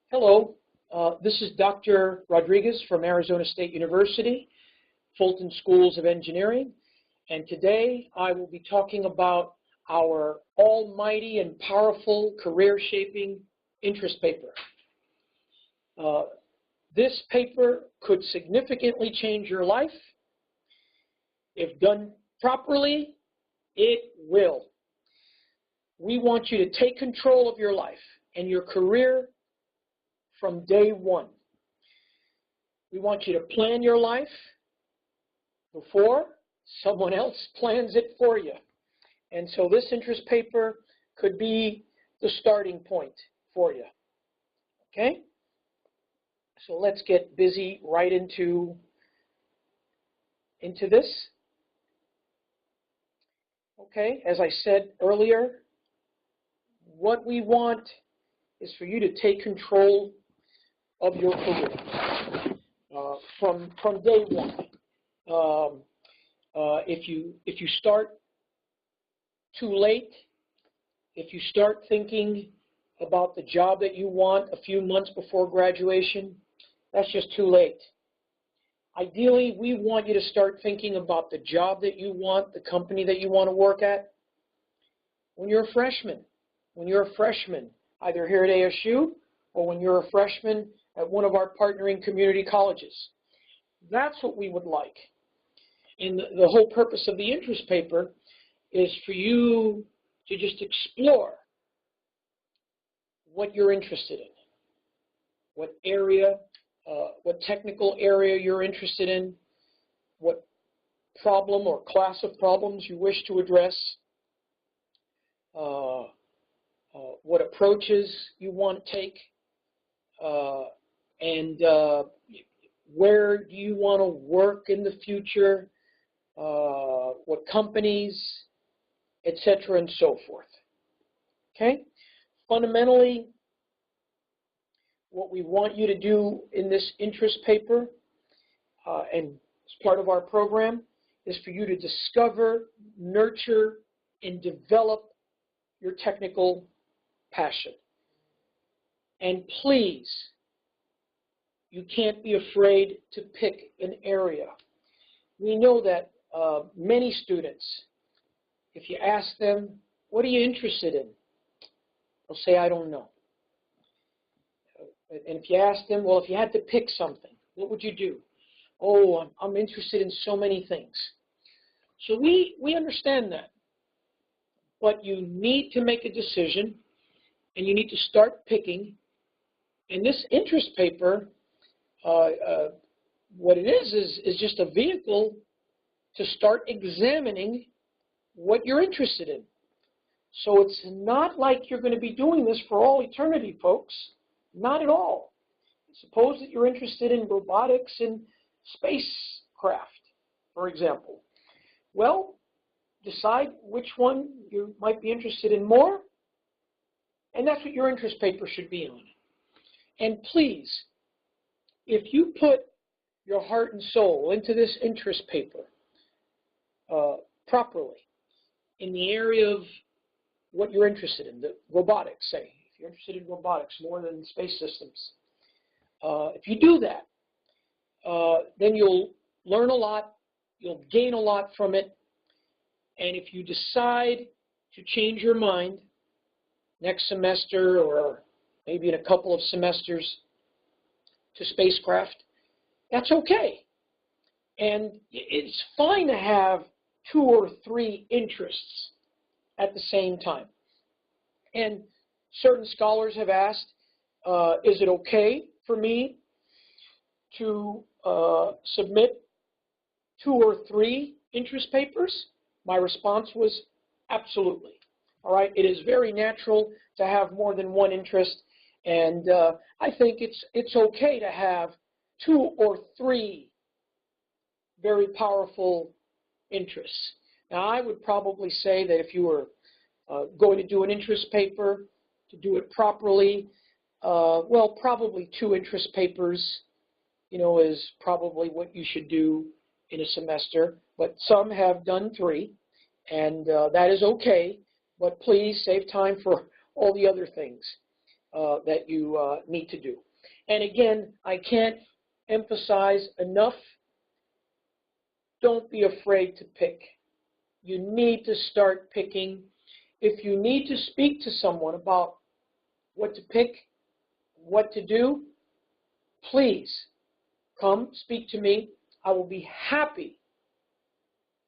Hello, this is Dr. Rodriguez from Arizona State University, Fulton Schools of Engineering, and today I will be talking about our almighty and powerful career-shaping interest paper. This paper could significantly change your life. If done properly, it will. We want you to take control of your life and your career from day one. We want you to plan your life before someone else plans it for you. And so this interest paper could be the starting point for you. Okay? So let's get busy right into this. Okay, as I said earlier, what we want is for you to take control of your career from day one. If you start too late, if you start thinking about the job that you want a few months before graduation, that's just too late. Ideally, we want you to start thinking about the job that you want, the company that you want to work at when you're a freshman. When you're a freshman, either here at ASU or when you're a freshman at one of our partnering community colleges. That's what we would like. And the whole purpose of the interest paper is for you to just explore what you're interested in, what area, what technical area you're interested in, what problem or class of problems you wish to address, what approaches you want to take, and where do you want to work in the future, what companies, etc., and so forth. Okay? Fundamentally, what we want you to do in this interest paper, and as part of our program, is for you to discover, nurture, and develop your technical passion. And please, you can't be afraid to pick an area. We know that many students, if you ask them, what are you interested in? They'll say, I don't know. And if you ask them, well, if you had to pick something, what would you do? Oh, I'm interested in so many things. So we understand that. But you need to make a decision, and you need to start picking. And this interest paper, what it is just a vehicle to start examining what you're interested in. So it's not like you're going to be doing this for all eternity, folks. Not at all. Suppose that you're interested in robotics and spacecraft, for example. Well, decide which one you might be interested in more, and that's what your interest paper should be on. And please, if you put your heart and soul into this interest paper properly, in the area of what you're interested in, the robotics, say, if you're interested in robotics more than space systems, if you do that, then you'll learn a lot, you'll gain a lot from it, and if you decide to change your mind next semester or maybe in a couple of semesters to spacecraft, that's okay. And it's fine to have 2 or 3 interests at the same time. And certain scholars have asked, is it okay for me to submit 2 or 3 interest papers? My response was absolutely. All right, it is very natural to have more than one interest, and I think it's okay to have 2 or 3 very powerful interests. Now, I would probably say that if you were going to do an interest paper, to do it properly, well, probably 2 interest papers, is probably what you should do in a semester. But some have done 3, and that is okay. But please save time for all the other things. that you need to do. And again, I can't emphasize enough, don't be afraid to pick. You need to start picking. If you need to speak to someone about what to pick, what to do, please come speak to me. I will be happy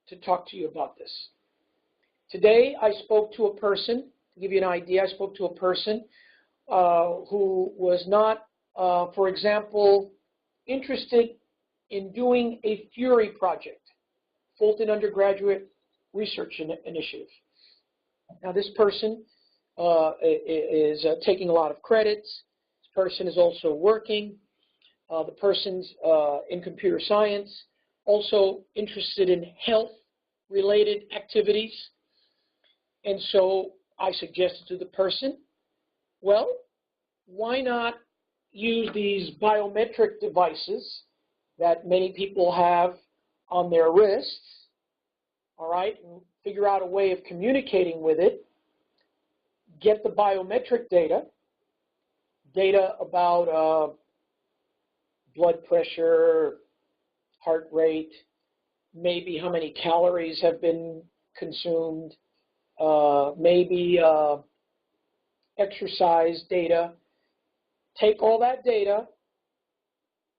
to talk to you about this. Today, I spoke to a person, to give you an idea, I spoke to a person who was not, for example, interested in doing a Fury project, Fulton Undergraduate Research Initiative. Now, this person is taking a lot of credits. This person is also working. The person's in computer science, also interested in health-related activities. And so I suggested to the person, well, why not use these biometric devices that many people have on their wrists, all right, and figure out a way of communicating with it, get the biometric data about blood pressure, heart rate, maybe how many calories have been consumed, maybe exercise data. Take all that data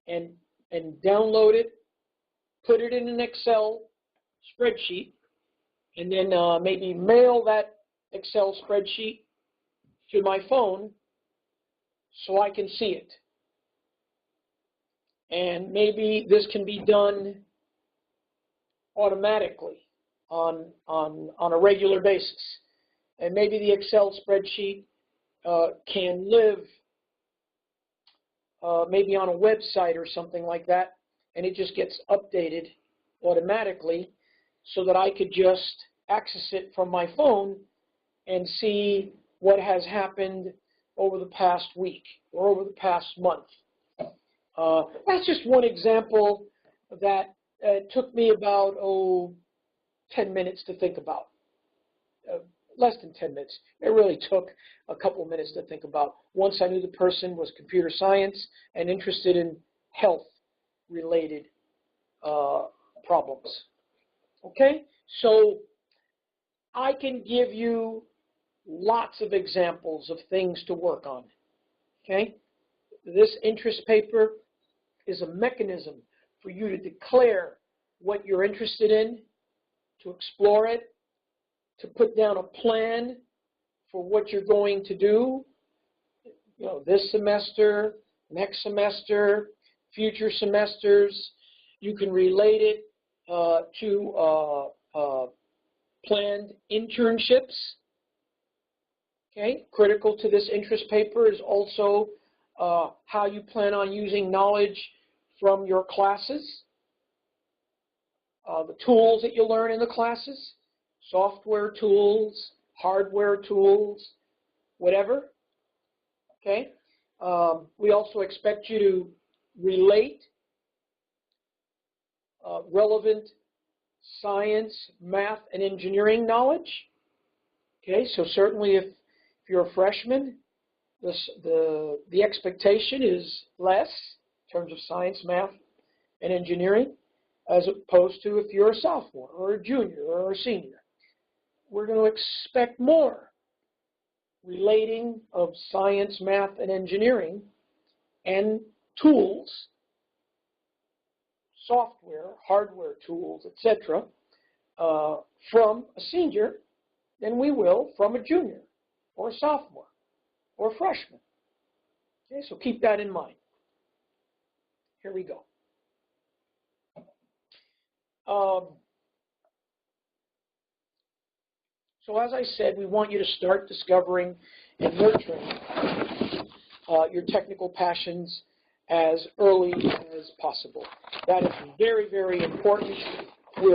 and download it, put it in an Excel spreadsheet, and then maybe mail that Excel spreadsheet to my phone so I can see it. And maybe this can be done automatically on a regular basis. And maybe the Excel spreadsheet can live maybe on a website or something like that, and it just gets updated automatically so that I could just access it from my phone and see what has happened over the past week or over the past month. That's just one example that took me about 10 minutes to think about. Less than 10 minutes. It really took a couple of minutes to think about. Once I knew the person was computer science and interested in health-related problems. Okay? So I can give you lots of examples of things to work on. Okay? This interest paper is a mechanism for you to declare what you're interested in, to explore it, to put down a plan for what you're going to do, you know, this semester, next semester, future semesters. You can relate it to planned internships. Okay, critical to this interest paper is also how you plan on using knowledge from your classes, the tools that you learn in the classes, software tools, hardware tools, whatever. Okay. We also expect you to relate relevant science, math, and engineering knowledge. Okay, so certainly if you're a freshman, the expectation is less in terms of science, math, and engineering, as opposed to if you're a sophomore or a junior or a senior. We're going to expect more relating of science, math, and engineering and tools, software, hardware tools, etc., from a senior than we will from a junior or a sophomore or a freshman. Okay, so keep that in mind. Here we go. So as I said, we want you to start discovering and nurturing your technical passions as early as possible. That is very, very important. We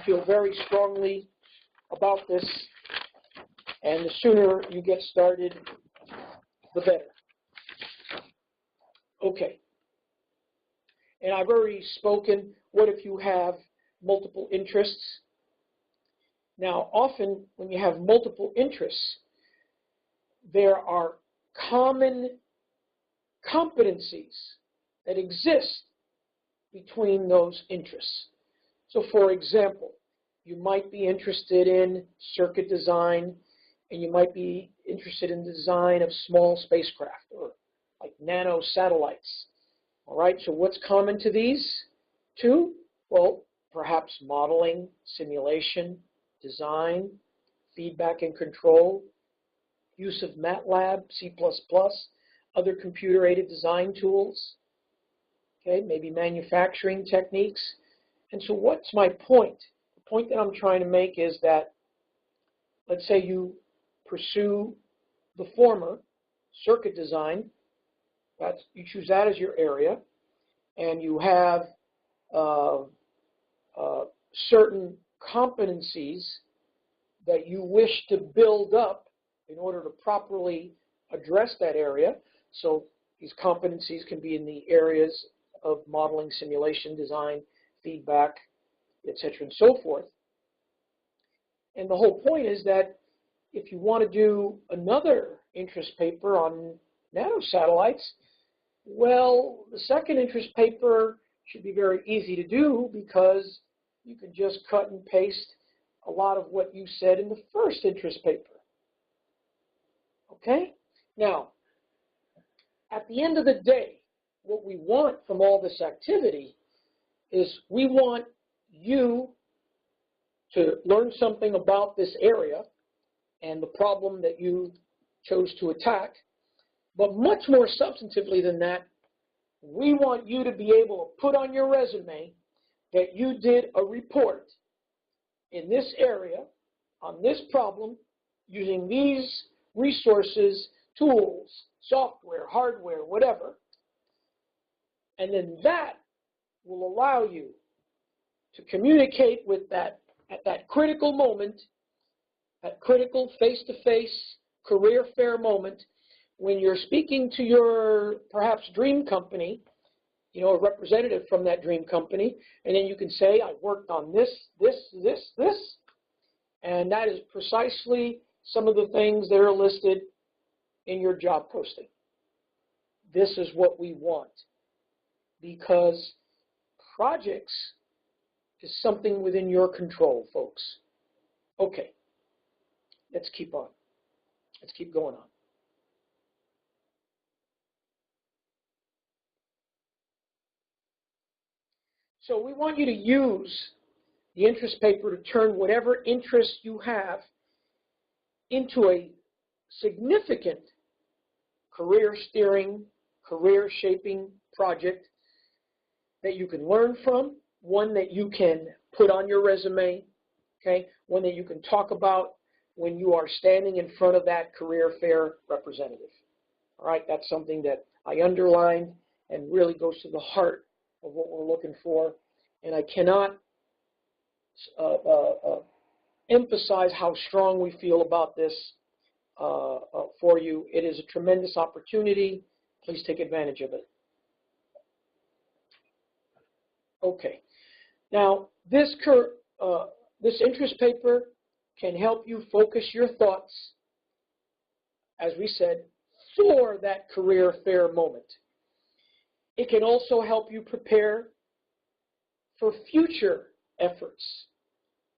feel very strongly about this, and the sooner you get started, the better. Okay. And I've already spoken, what if you have multiple interests? Now, often when you have multiple interests, there are common competencies that exist between those interests. So for example, you might be interested in circuit design, and you might be interested in design of small spacecraft or like nano satellites. All right, so what's common to these two? Well, perhaps modeling, simulation, design, feedback and control, use of MATLAB, C++, other computer-aided design tools, okay, maybe manufacturing techniques. And so what's my point? The point that I'm trying to make is that, let's say you pursue the former, circuit design, you choose that as your area, and you have certain competencies that you wish to build up in order to properly address that area. So these competencies can be in the areas of modeling, simulation, design, feedback, etc., and so forth. And the whole point is that if you want to do another interest paper on nanosatellites, well, the second interest paper should be very easy to do because you can just cut and paste a lot of what you said in the first interest paper. Okay? Now, at the end of the day, what we want from all this activity is we want you to learn something about this area and the problem that you chose to attack. But much more substantively than that, we want you to be able to put on your resume that you did a report in this area on this problem using these resources, tools, software, hardware, whatever. And then that will allow you to communicate with that at that critical moment, that critical face-to-face career fair moment, when you're speaking to your perhaps dream company, you know, a representative from that dream company, and then you can say, I worked on this, and that is precisely some of the things that are listed in your job posting. This is what we want, because projects is something within your control, folks. Okay, let's keep on. Let's keep going on. So we want you to use the interest paper to turn whatever interest you have into a significant career steering, career shaping project that you can learn from, one that you can put on your resume, okay, one that you can talk about when you are standing in front of that career fair representative. All right, that's something that I underlined and really goes to the heart of what we're looking for, and I cannot emphasize how strong we feel about this for you. It is a tremendous opportunity. Please take advantage of it. Okay. Now, this interest paper can help you focus your thoughts, as we said, for that career fair moment. It can also help you prepare for future efforts,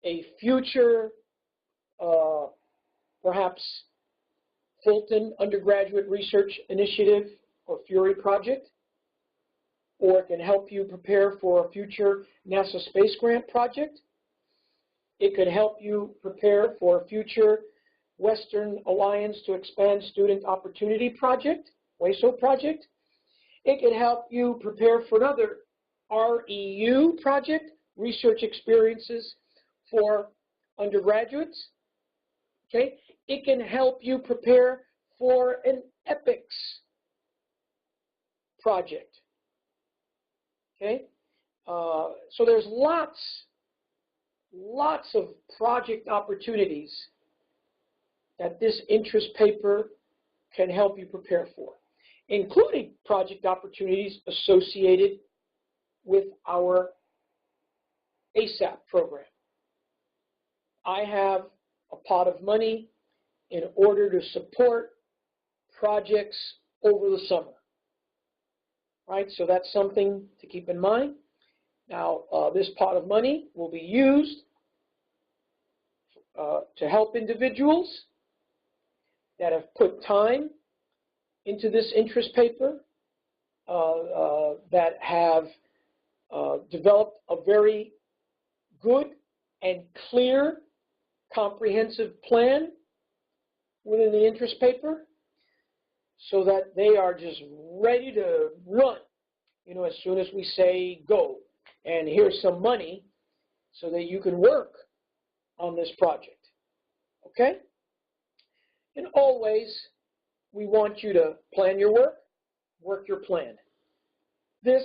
a future, perhaps, Fulton Undergraduate Research Initiative or FURI project, or it can help you prepare for a future NASA Space Grant project. It could help you prepare for a future Western Alliance to Expand Student Opportunity project, WASO project. It could help you prepare for another REU project, Research Experiences for Undergraduates. Okay? It can help you prepare for an EPICS project. Okay? So there's lots of project opportunities that this interest paper can help you prepare for, including project opportunities associated with our ASAP program. I have a pot of money in order to support projects over the summer. Right? So that's something to keep in mind. Now, this pot of money will be used to help individuals that have put time into this interest paper, that have developed a very good and clear, comprehensive plan within the interest paper, so that they are just ready to run, as soon as we say go. And here's some money so that you can work on this project. Okay? And always, we want you to plan your work, work your plan. This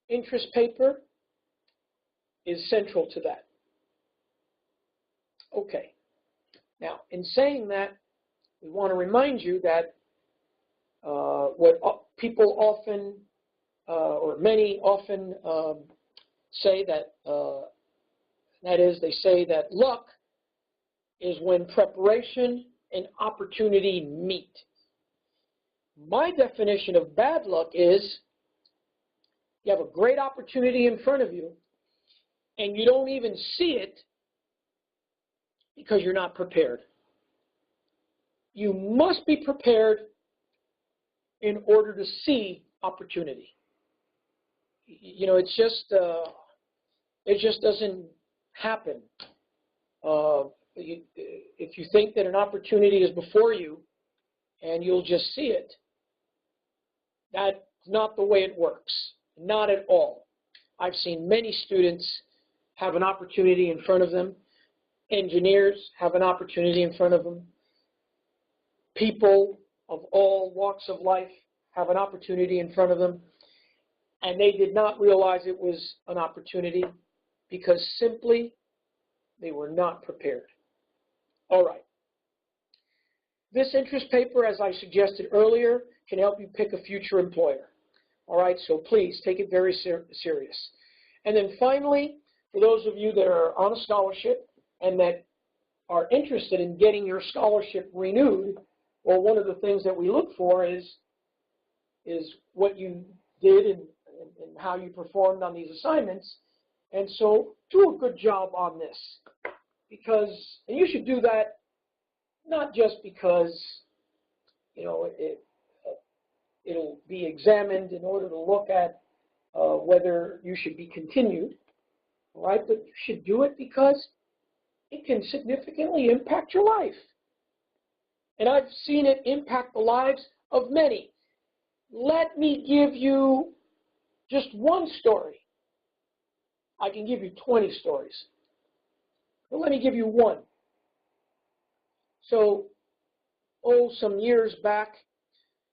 interest paper is central to that. Okay. Now, in saying that, we want to remind you that what people often, or many often say that is, they say that luck is when preparation and opportunity meet. My definition of bad luck is you have a great opportunity in front of you and you don't even see it because you're not prepared. You must be prepared in order to see opportunity. It just doesn't happen. If you think that an opportunity is before you and you'll just see it, that's not the way it works. Not at all. I've seen many students have an opportunity in front of them. Engineers have an opportunity in front of them. People of all walks of life have an opportunity in front of them, and they did not realize it was an opportunity because simply they were not prepared. All right. This interest paper, as I suggested earlier, can help you pick a future employer. All right, so please take it very serious. And then finally, for those of you that are on a scholarship and that are interested in getting your scholarship renewed, well, one of the things that we look for is what you did and how you performed on these assignments. And so do a good job on this, because, and you should do that not just because, it'll be examined in order to look at whether you should be continued, all right? But you should do it because it can significantly impact your life. And I've seen it impact the lives of many. Let me give you just one story. I can give you 20 stories, but let me give you one. So, some years back,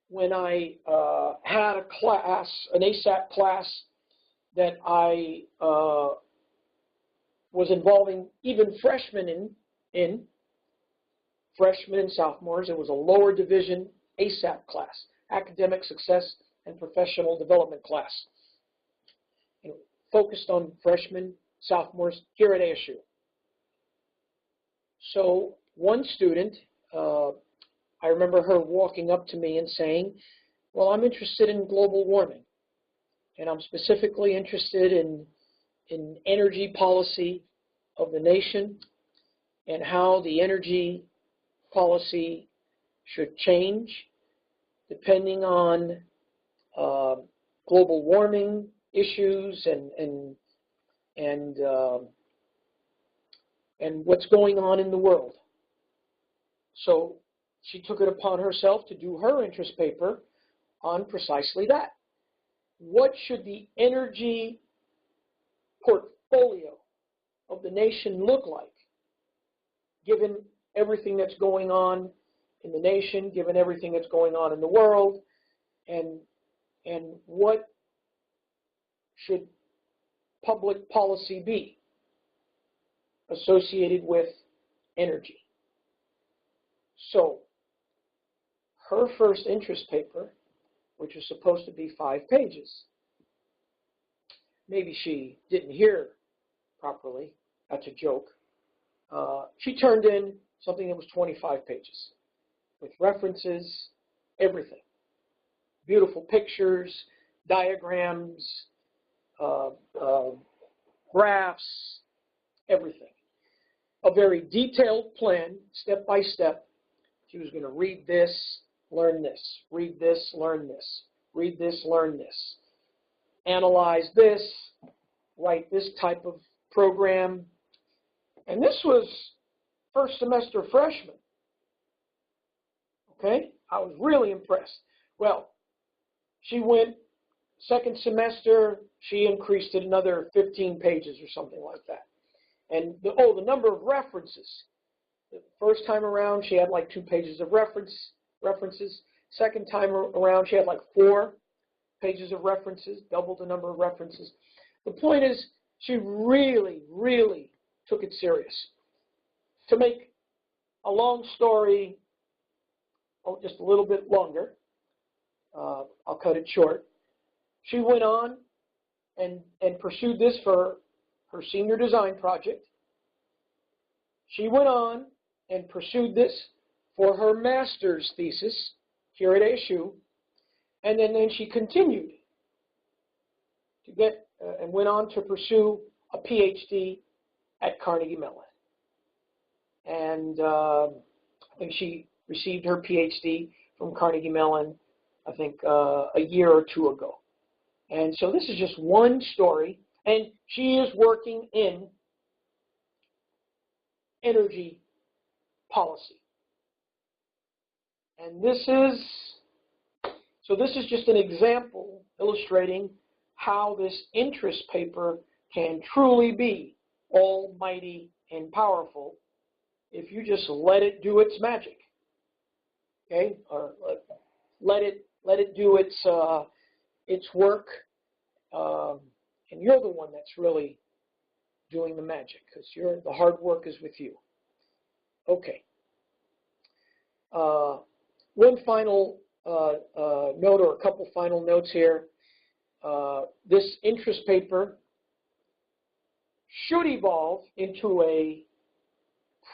when I had a class, an ASAP class, that I was involving even freshmen in freshmen and sophomores. It was a lower division ASAP class, Academic Success and Professional Development class. Focused on freshmen, sophomores here at ASU. So one student, I remember her walking up to me and saying, well, I'm interested in global warming, and I'm specifically interested in energy policy of the nation and how the energy policy should change depending on global warming issues and what's going on in the world. So she took it upon herself to do her interest paper on precisely that. What should the energy portfolio of the nation look like, given everything that's going on in the nation, given everything that's going on in the world, and what should public policy be associated with energy? So, her first interest paper, which was supposed to be 5 pages, maybe she didn't hear properly, that's a joke, she turned in something that was 25 pages. with references, everything. Beautiful pictures, diagrams, graphs, everything. A very detailed plan, step by step. She was going to read this, learn this, read this, learn this, read this, learn this, analyze this, write this type of program. And this was first semester freshman. Okay? I was really impressed. Well, she went second semester, she increased it another 15 pages or something like that. And the number of references. The first time around, she had like 2 pages of references. Second time around, she had like 4 pages of references, double the number of references. The point is, she really, really took it serious. To make a long story just a little bit longer, I'll cut it short. She went on and pursued this for her senior design project. She went on and pursued this for her master's thesis here at ASU, and then she continued to get and went on to pursue a PhD at Carnegie Mellon. And I think she received her PhD from Carnegie Mellon, I think a year or 2 ago. And so this is just one story, and she is working in energy policy. And this is just an example illustrating how this interest paper can truly be almighty and powerful if you just let it do its magic. Okay? Or let it do its work, and you're the one that's really doing the magic, because the hard work is with you. Okay. One final note, or a couple final notes here. This interest paper should evolve into a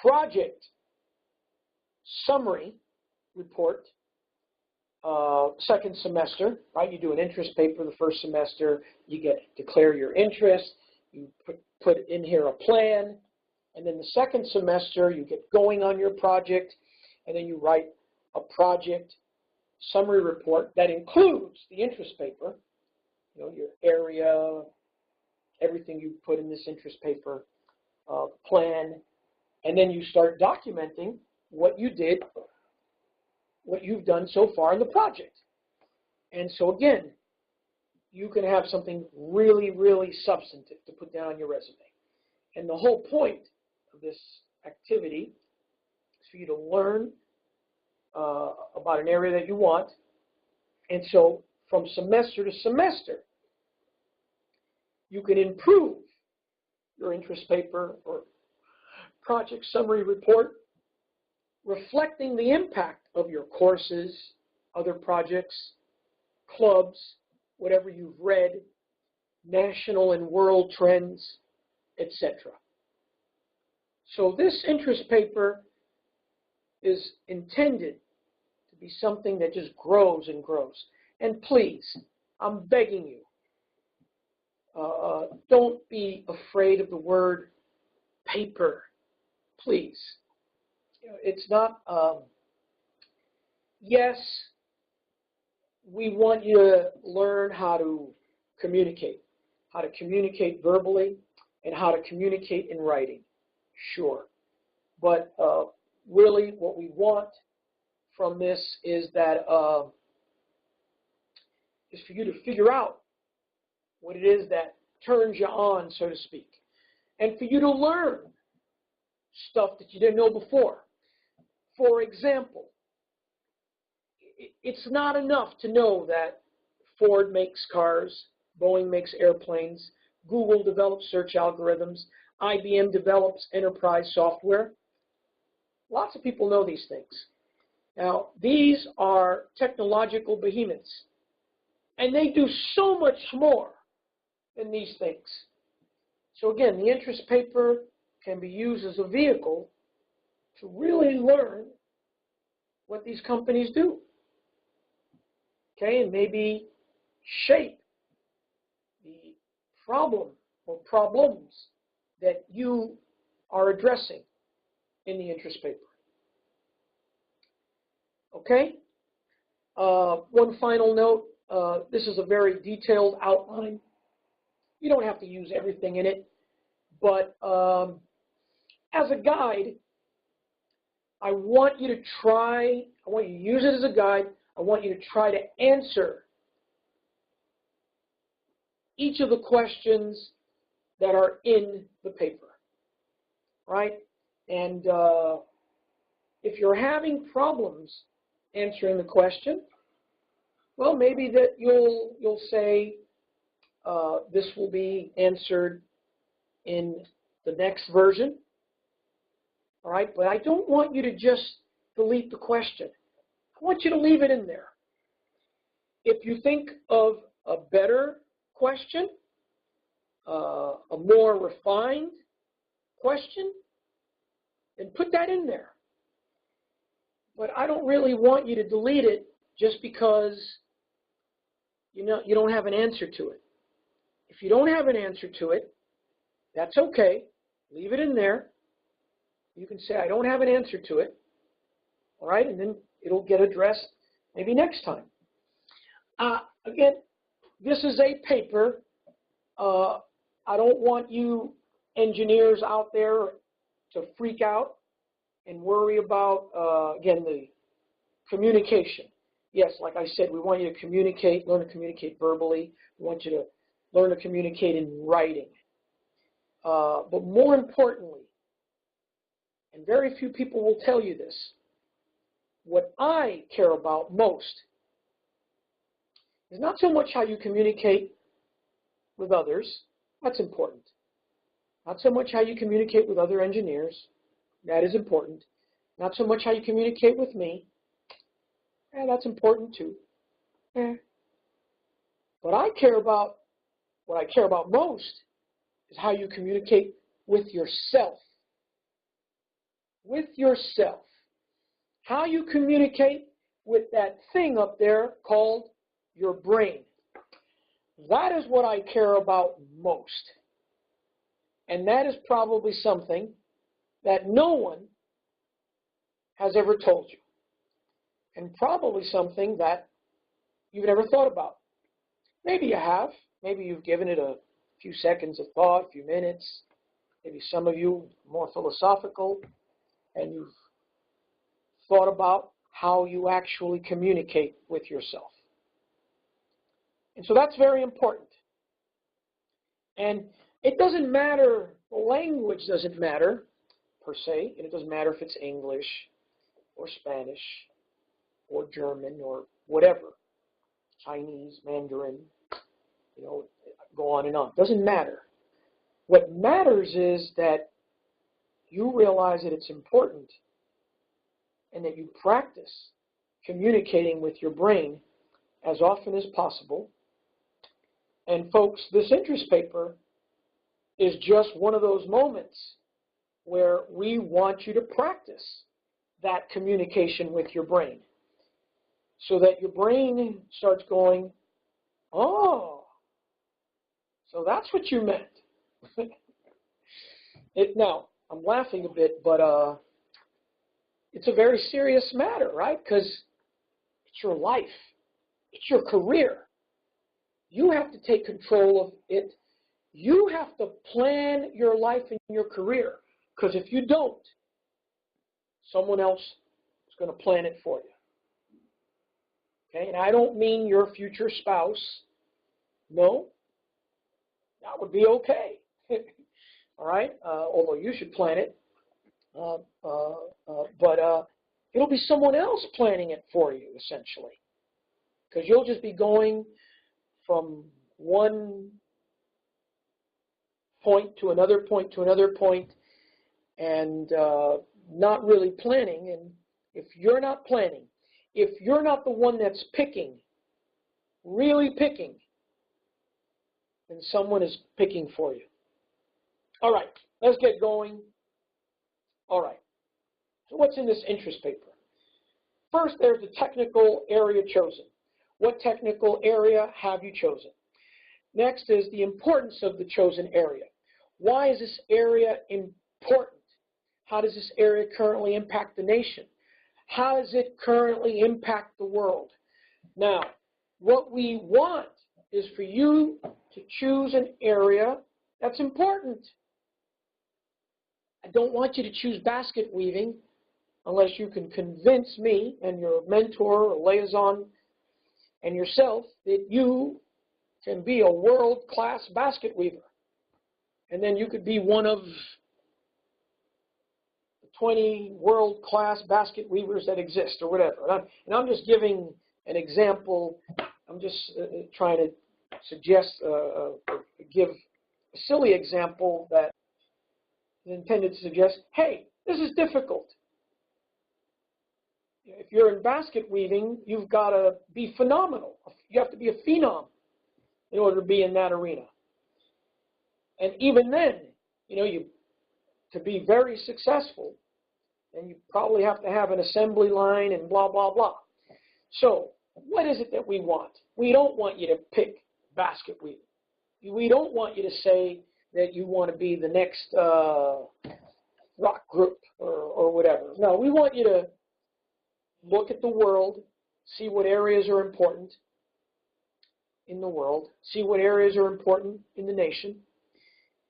project summary report second semester, right? You do an interest paper the first semester, you declare your interest, you put in here a plan, and then the second semester you get going on your project, and then you write a project summary report that includes the interest paper, your area, everything you put in this interest paper plan, and then you start documenting what you did, what you've done so far in the project. And so again, you can have something really, really substantive to put down on your resume. And the whole point of this activity is for you to learn about an area that you want. And so from semester to semester, you can improve your interest paper or project summary report, reflecting the impact of your courses, other projects, clubs, whatever you've read, national and world trends, etc. So this interest paper is intended to be something that just grows and grows. And please, I'm begging you, don't be afraid of the word paper, please. It's not, yes, we want you to learn how to communicate verbally, and how to communicate in writing, sure. But really what we want from this is that is for you to figure out what it is that turns you on, so to speak, and for you to learn stuff that you didn't know before. For example, it's not enough to know that Ford makes cars, Boeing makes airplanes, Google develops search algorithms, IBM develops enterprise software. Lots of people know these things. Now, these are technological behemoths, and they do so much more than these things. So again, the interest paper can be used as a vehicle to really learn what these companies do. Okay, and maybe shape the problem or problems that you are addressing in the interest paper. Okay? One final note. This is a very detailed outline. You don't have to use everything in it, but as a guide, I want you to use it as a guide. I want you to try to answer each of the questions that are in the paper, right? And if you're having problems answering the question, well, maybe that you'll say this will be answered in the next version, all right? But I don't want you to just delete the question. I want you to leave it in there. If you think of a better question, a more refined question, then put that in there. But I don't really want you to delete it just because you don't have an answer to it. If you don't have an answer to it, that's okay. Leave it in there. You can say, I don't have an answer to it. All right, and then it'll get addressed maybe next time. Again, this is a paper. I don't want you engineers out there to freak out and worry about, again, the communication. Yes, like I said, we want you to communicate, learn to communicate verbally. We want you to learn to communicate in writing. But more importantly, and very few people will tell you this, what I care about most is not so much how you communicate with others. That's important. Not so much how you communicate with other engineers. That is important. Not so much how you communicate with me. That's important too. What I care about most is how you communicate with yourself. With yourself. How you communicate with that thing up there called your brain. That is what I care about most. And that is probably something that no one has ever told you. And probably something that you've never thought about. Maybe you have. Maybe you've given it a few seconds of thought, a few minutes. Maybe some of you are more philosophical, and you've thought about how you actually communicate with yourself. And so that's very important. And it doesn't matter, the language doesn't matter per se, and it doesn't matter if it's English or Spanish or German or whatever, Chinese, Mandarin, go on and on. It doesn't matter. What matters is that you realize that it's important and that you practice communicating with your brain as often as possible. And folks, this interest paper is just one of those moments where we want you to practice that communication with your brain so that your brain starts going, oh, so that's what you meant. Now, I'm laughing a bit, but it's a very serious matter, right? Because it's your life. It's your career. You have to take control of it. You have to plan your life and your career. Because if you don't, someone else is going to plan it for you. Okay? And I don't mean your future spouse. No. That would be okay. All right? Although you should plan it. But it'll be someone else planning it for you, essentially. Because you'll just be going from one point to another point to another point and not really planning. And if you're not planning, if you're not the one that's picking, really picking, then someone is picking for you. All right, let's get going. All right, so what's in this interest paper? First, there's the technical area chosen. What technical area have you chosen? Next is the importance of the chosen area. Why is this area important? How does this area currently impact the nation? How does it currently impact the world? Now, what we want is for you to choose an area that's important. I don't want you to choose basket weaving unless you can convince me and your mentor or liaison and yourself that you can be a world-class basket weaver. And then you could be one of the 20 world-class basket weavers that exist or whatever. And I'm just giving an example. I'm just trying to suggest, give a silly example that is intended to suggest, hey, this is difficult. If you're in basket weaving, you've got to be phenomenal. You have to be a phenom in order to be in that arena. And even then, to be very successful, then you probably have to have an assembly line and blah, blah, blah. So what is it that we want? We don't want you to pick basket weaving. We don't want you to say that you want to be the next rock group or whatever. No, we want you to look at the world, see what areas are important in the world, see what areas are important in the nation,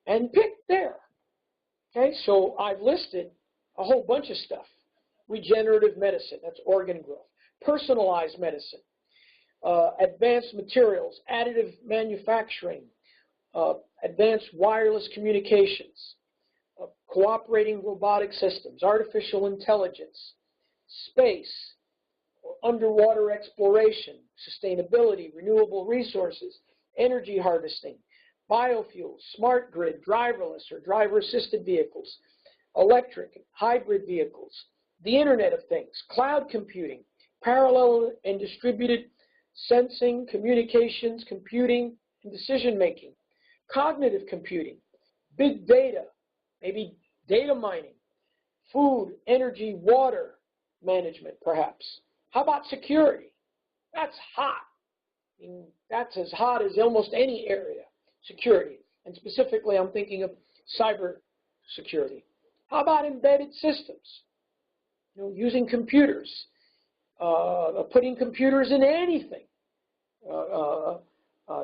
and pick there. Okay, so I've listed a whole bunch of stuff. Regenerative medicine, that's organ growth. Personalized medicine, advanced materials, additive manufacturing, advanced wireless communications, cooperating robotic systems, artificial intelligence, space, underwater exploration, sustainability, renewable resources, energy harvesting, biofuels, smart grid, driverless or driver-assisted vehicles, electric, hybrid vehicles, the Internet of Things, cloud computing, parallel and distributed sensing, communications, computing, and decision-making, cognitive computing, big data, maybe data mining, food, energy, water management, perhaps. How about security? That's hot. I mean, that's as hot as almost any area, security. And specifically, I'm thinking of cyber security. How about embedded systems? Using computers, putting computers in anything.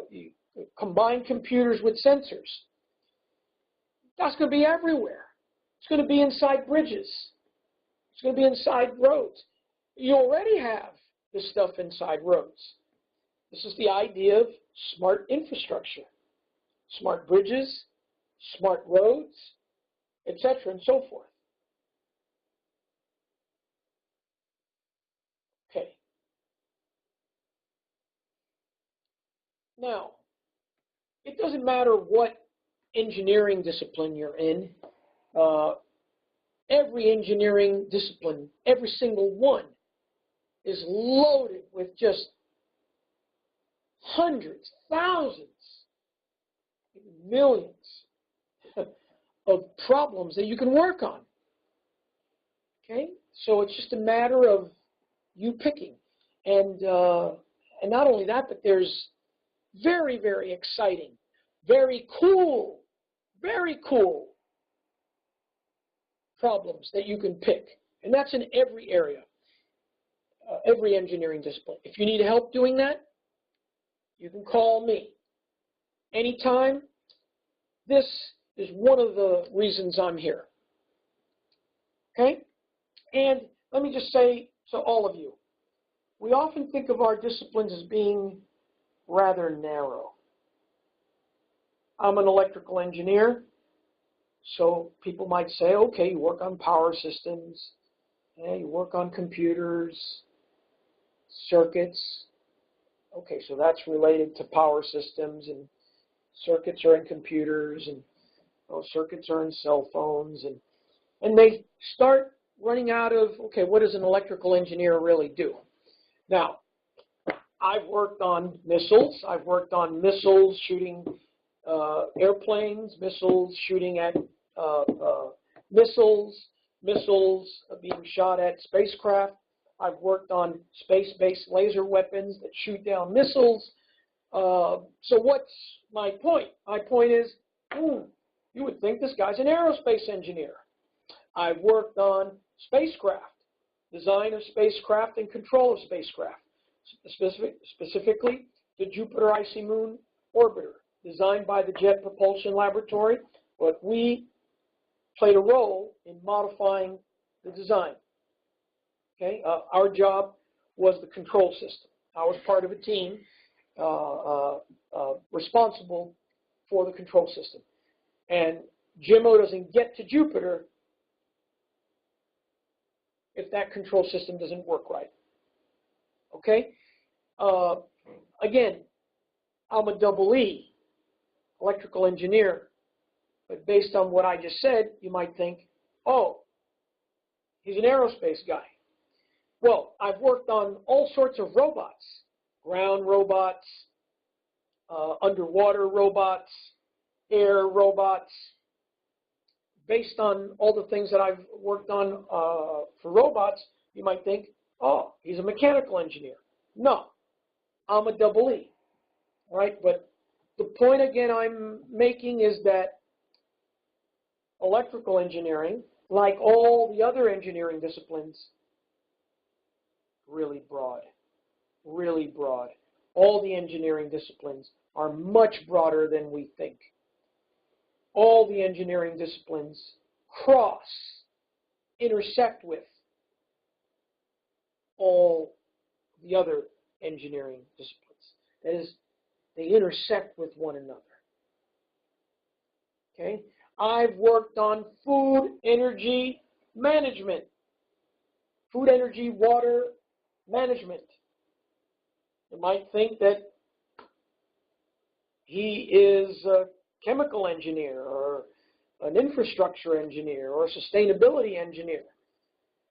You combine computers with sensors. That's going to be everywhere. It's going to be inside bridges. It's going to be inside roads. You already have this stuff inside roads. This is the idea of smart infrastructure, smart bridges, smart roads, etc., and so forth. Okay. Now, it doesn't matter what engineering discipline you're in. Every engineering discipline, every single one, is loaded with just hundreds, thousands, millions of problems that you can work on. Okay? So it's just a matter of you picking. And not only that, but there's very, very exciting, very cool problems that you can pick. And that's in every area, every engineering discipline. If you need help doing that, you can call me anytime. This is one of the reasons I'm here. Okay? And let me just say to all of you, we often think of our disciplines as being rather narrow. I'm an electrical engineer, so people might say, okay, you work on power systems, you work on computers, circuits. Okay, so that's related to power systems, and circuits are in computers, and circuits are in cell phones, and they start running out of, okay, what does an electrical engineer really do? Now, I've worked on missiles. I've worked on missiles shooting airplanes, missiles shooting at missiles being shot at spacecraft. I've worked on space-based laser weapons that shoot down missiles. So what's my point? My point is, you would think this guy's an aerospace engineer. I've worked on spacecraft, design of spacecraft and control of spacecraft, specifically the Jupiter Icy Moon Orbiter, designed by the Jet Propulsion Laboratory, but we played a role in modifying the design. Okay, our job was the control system. I was part of a team responsible for the control system. And Jimmo doesn't get to Jupiter if that control system doesn't work right. Okay? Again, I'm a double E, electrical engineer. But based on what I just said, you might think, oh, he's an aerospace guy. Well, I've worked on all sorts of robots, ground robots, underwater robots, air robots. Based on all the things that I've worked on for robots, you might think, oh, he's a mechanical engineer. No, I'm a double E, all right? But the point, again, I'm making is that electrical engineering, like all the other engineering disciplines, really broad, really broad. All the engineering disciplines are much broader than we think. All the engineering disciplines intersect with all the other engineering disciplines. That is, they intersect with one another. Okay? I've worked on food, energy management, food, energy, water management. You might think that he is a chemical engineer or an infrastructure engineer or a sustainability engineer.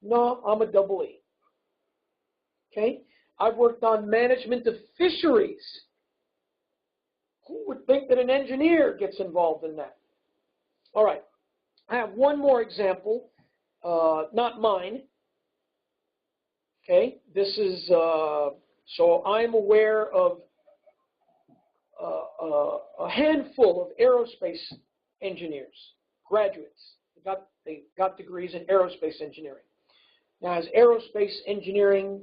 No, I'm a double E. Okay? I've worked on management of fisheries. Who would think that an engineer gets involved in that? All right. I have one more example, not mine. Okay? This is, so I'm aware of a handful of aerospace engineers, graduates. They got degrees in aerospace engineering. Now, as aerospace engineering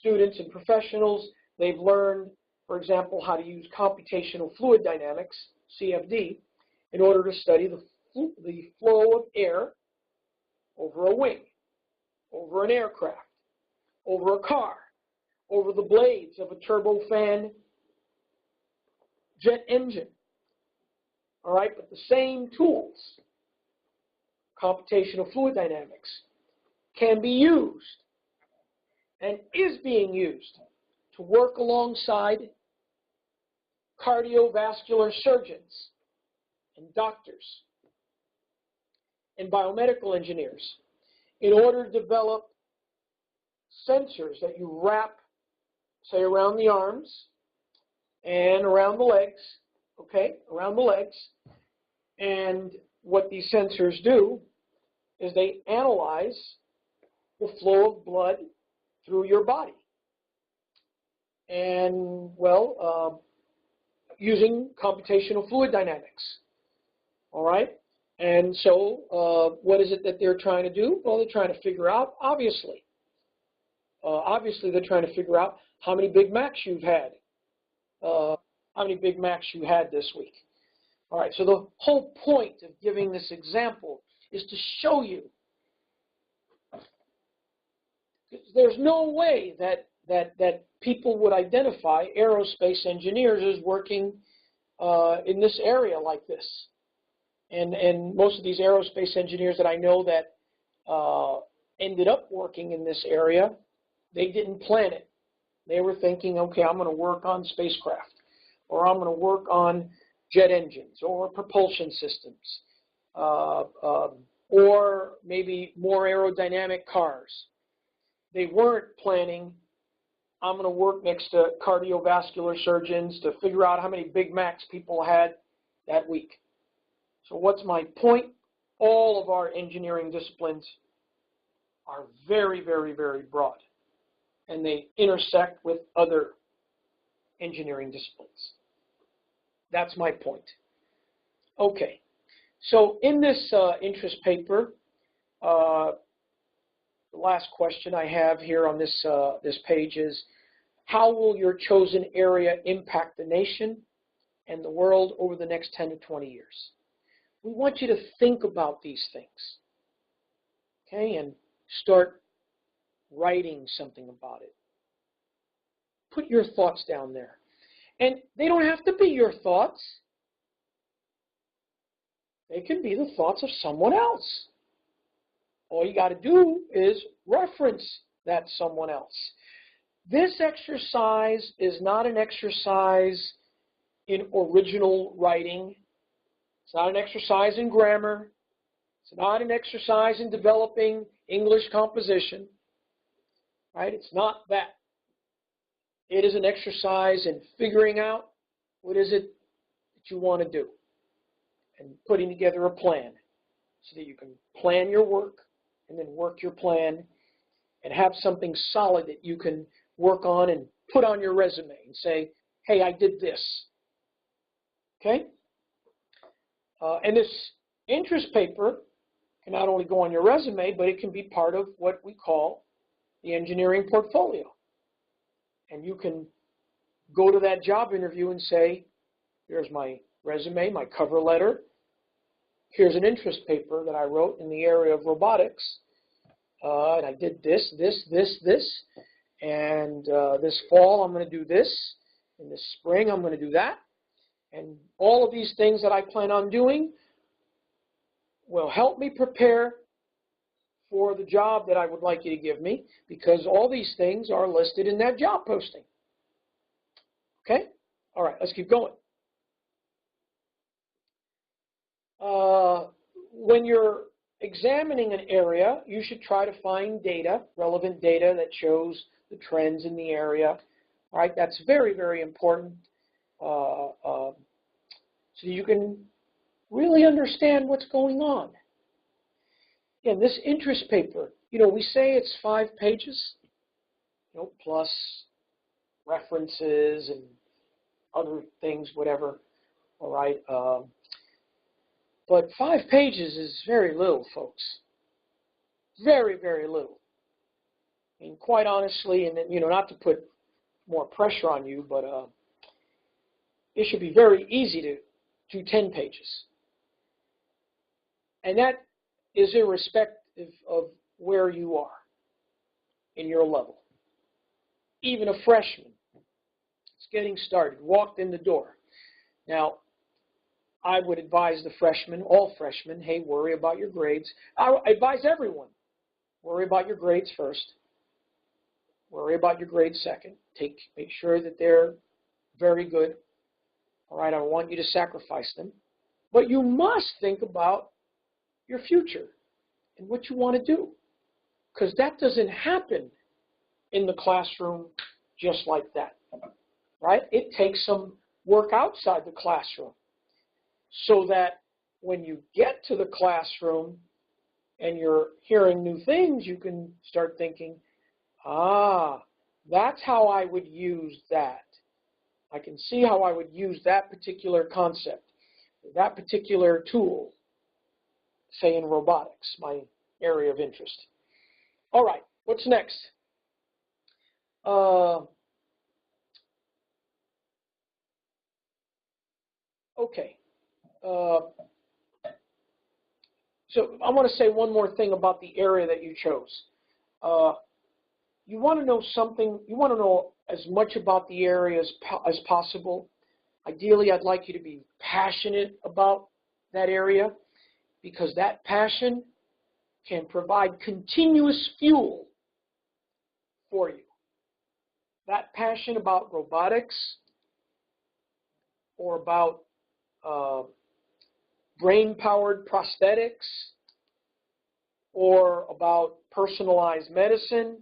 students and professionals, they've learned, for example, how to use computational fluid dynamics, CFD, in order to study the flow of air over a wing, over an aircraft, over a car, over the blades of a turbofan jet engine. All right, but the same tools, computational fluid dynamics, can be used and is being used to work alongside cardiovascular surgeons and doctors and biomedical engineers in order to develop sensors that you wrap, say, around the arms and around the legs, okay, around the legs. And what these sensors do is they analyze the flow of blood through your body. And, well, using computational fluid dynamics, all right? And so what is it that they're trying to do? Well, they're trying to figure out, obviously, they're trying to figure out how many Big Macs you've had, how many Big Macs you had this week. All right, so the whole point of giving this example is to show you there's no way that people would identify aerospace engineers as working in this area like this. And most of these aerospace engineers that I know that ended up working in this area, they didn't plan it. They were thinking, okay, I'm going to work on spacecraft, or I'm going to work on jet engines, or propulsion systems, or maybe more aerodynamic cars. They weren't planning, I'm going to work next to cardiovascular surgeons to figure out how many Big Macs people had that week. So what's my point? All of our engineering disciplines are very, very, very broad. and they intersect with other engineering disciplines. That's my point. Okay, so in this interest paper, the last question I have here on this, this page is, how will your chosen area impact the nation and the world over the next 10 to 20 years? We want you to think about these things, okay, and start writing something about it. Put your thoughts down there. And they don't have to be your thoughts. They can be the thoughts of someone else. All you got to do is reference that someone else. This exercise is not an exercise in original writing. It's not an exercise in grammar. It's not an exercise in developing English composition. Right? It's not that. It is an exercise in figuring out what is it that you want to do and putting together a plan so that you can plan your work and then work your plan and have something solid that you can work on and put on your resume and say, hey, I did this. Okay? And this interest paper can not only go on your resume, but it can be part of what we call the engineering portfolio. And you can go to that job interview and say, here's my resume, my cover letter. Here's an interest paper that I wrote in the area of robotics. And I did this. And this fall, I'm going to do this. In this spring, I'm going to do that. And all of these things that I plan on doing will help me prepare for the job that I would like you to give me, because all these things are listed in that job posting. Okay? All right, let's keep going. When you're examining an area, you should try to find data, relevant data that shows the trends in the area. All right, that's very, very important, so you can really understand what's going on. Again, this interest paper, you know, we say it's 5 pages, you know, plus references and other things, whatever. All right. But 5 pages is very little, folks. Very, very little. And quite honestly, and you know, not to put more pressure on you, but it should be very easy to do 10 pages. And that is irrespective of where you are in your level. Even a freshman, it's getting started, walked in the door. Now, I would advise the freshmen, all freshmen, hey, worry about your grades. I advise everyone, worry about your grades first. Worry about your grades second. Make sure that they're very good. All right, I don't want you to sacrifice them. But you must think about your future and what you want to do, because that doesn't happen in the classroom just like that, right? It takes some work outside the classroom so that when you get to the classroom and you're hearing new things, you can start thinking, ah, that's how I would use that. I can see how I would use that particular concept, that particular tool, say in robotics, my area of interest. All right, what's next? Okay. So I want to say one more thing about the area that you chose. You want to know something, you want to know as much about the area as possible. Ideally, I'd like you to be passionate about that area, because that passion can provide continuous fuel for you. That passion about robotics or about brain-powered prosthetics or about personalized medicine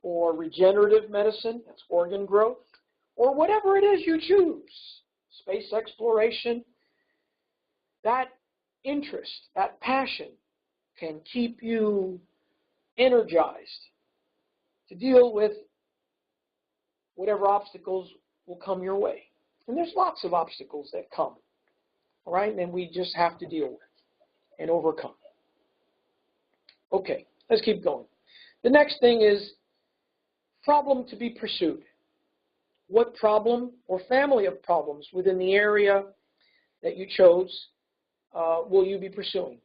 or regenerative medicine, that's organ growth, or whatever it is you choose, space exploration, that interest, that passion can keep you energized to deal with whatever obstacles will come your way. And there's lots of obstacles that come, all right, and we just have to deal with and overcome. Okay, let's keep going. The next thing is problem to be pursued. What problem or family of problems within the area that you chose will you be pursuing?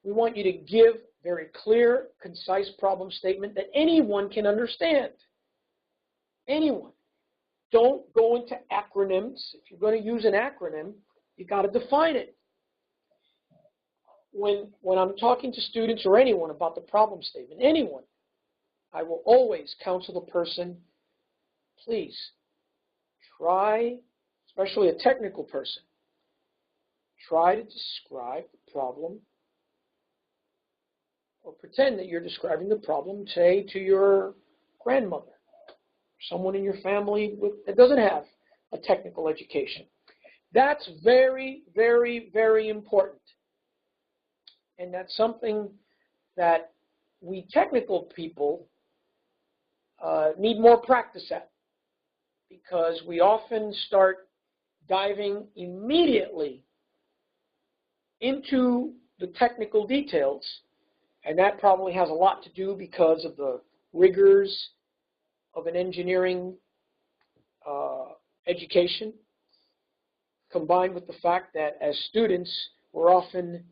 We want you to give very clear, concise problem statement that anyone can understand. Anyone. Don't go into acronyms. If you're going to use an acronym, you've got to define it. When I'm talking to students or anyone about the problem statement, anyone, I will always counsel the person, please try, especially a technical person, try to describe the problem or pretend that you're describing the problem, say, to your grandmother, someone in your family that doesn't have a technical education. That's very, very, very important. And that's something that we technical people need more practice at, because we often start diving immediately into the technical details, and that probably has a lot to do because of the rigors of an engineering education, combined with the fact that as students, we're often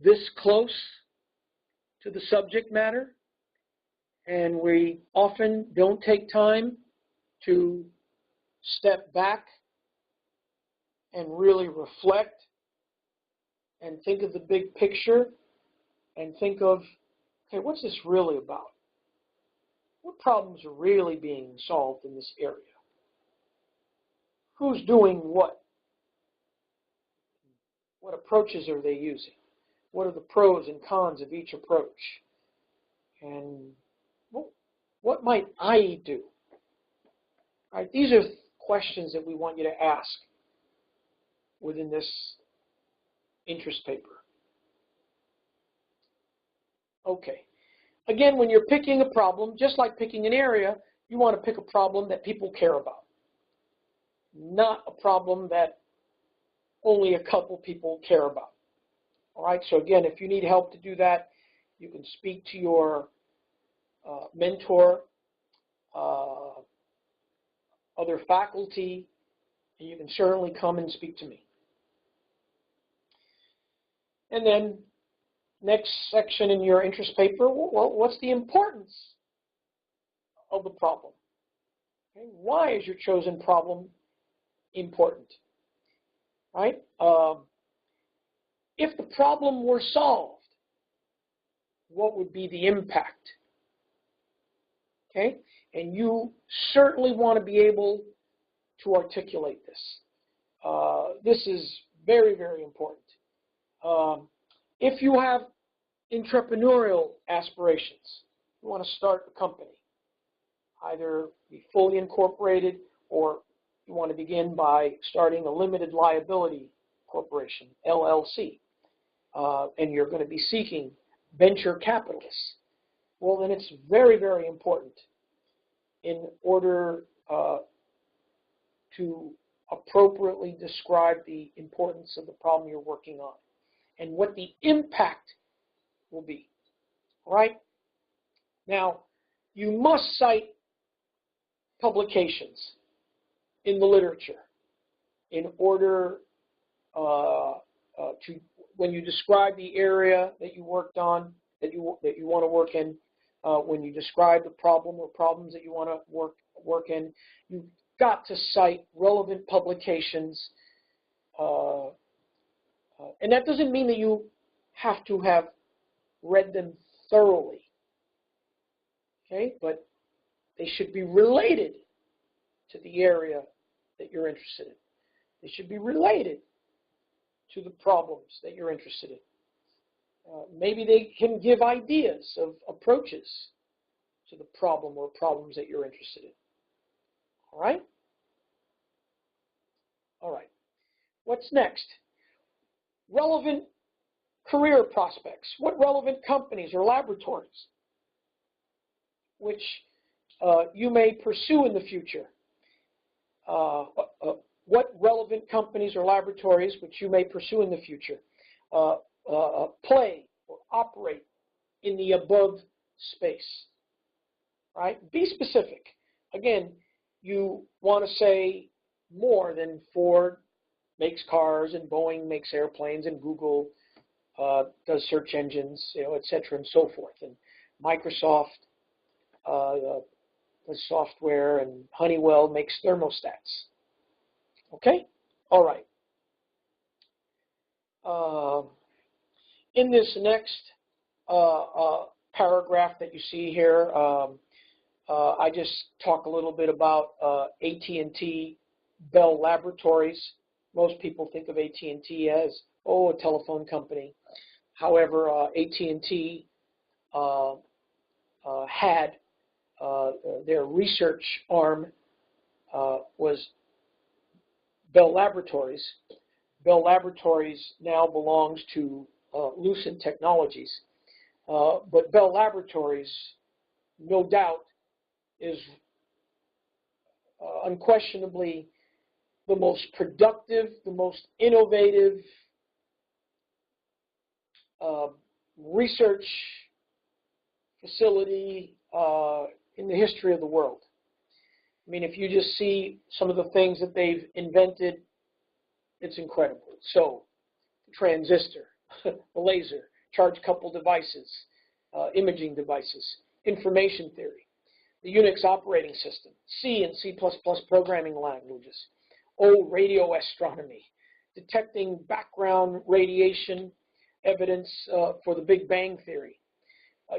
this close to the subject matter, and we often don't take time to step back and really reflect and think of the big picture and think of, okay, what's this really about? What problems are really being solved in this area? Who's doing what? What approaches are they using? What are the pros and cons of each approach? And what might I do? All right, these are questions that we want you to ask within this interest paper. Okay. Again, when you're picking a problem, just like picking an area, you want to pick a problem that people care about, not a problem that only a couple people care about. All right, so again, if you need help to do that, you can speak to your mentor, other faculty, and you can certainly come and speak to me. And then next section in your interest paper, well, what's the importance of the problem? Okay, why is your chosen problem important? Right? If the problem were solved, what would be the impact? Okay? And you certainly want to be able to articulate this. This is very, very important. If you have entrepreneurial aspirations, you want to start a company, either be fully incorporated or you want to begin by starting a limited liability corporation, LLC, and you're going to be seeking venture capitalists, well, then it's very, very important in order to appropriately describe the importance of the problem you're working on and what the impact will be. All right? Now, you must cite publications in the literature in order to, when you describe the area that you worked on, that you want to work in, when you describe the problem or problems that you want to work in, you've got to cite relevant publications. And that doesn't mean that you have to have read them thoroughly, okay? But they should be related to the area that you're interested in. They should be related to the problems that you're interested in. Maybe they can give ideas of approaches to the problem or problems that you're interested in. All right? All right. What's next? Relevant career prospects. What relevant companies or laboratories which you may pursue in the future. What relevant companies or laboratories which you may pursue in the future play or operate in the above space, right? Be specific. Again, you want to say more than Ford makes cars and Boeing makes airplanes and Google does search engines, et cetera, and so forth. And Microsoft does software, and Honeywell makes thermostats. Okay? All right. In this next paragraph that you see here, I just talk a little bit about AT&T, Bell Laboratories. Most people think of AT&T as, a telephone company. However, AT&T had their research arm was Bell Laboratories. Bell Laboratories now belongs to Lucent Technologies. But Bell Laboratories, no doubt, is unquestionably the most productive, the most innovative research facility in the history of the world. I mean, if you just see some of the things that they've invented, it's incredible. So, the transistor, the laser, charge-coupled devices, imaging devices, information theory, the Unix operating system, C and C++ programming languages, radio astronomy, detecting background radiation evidence for the Big Bang Theory.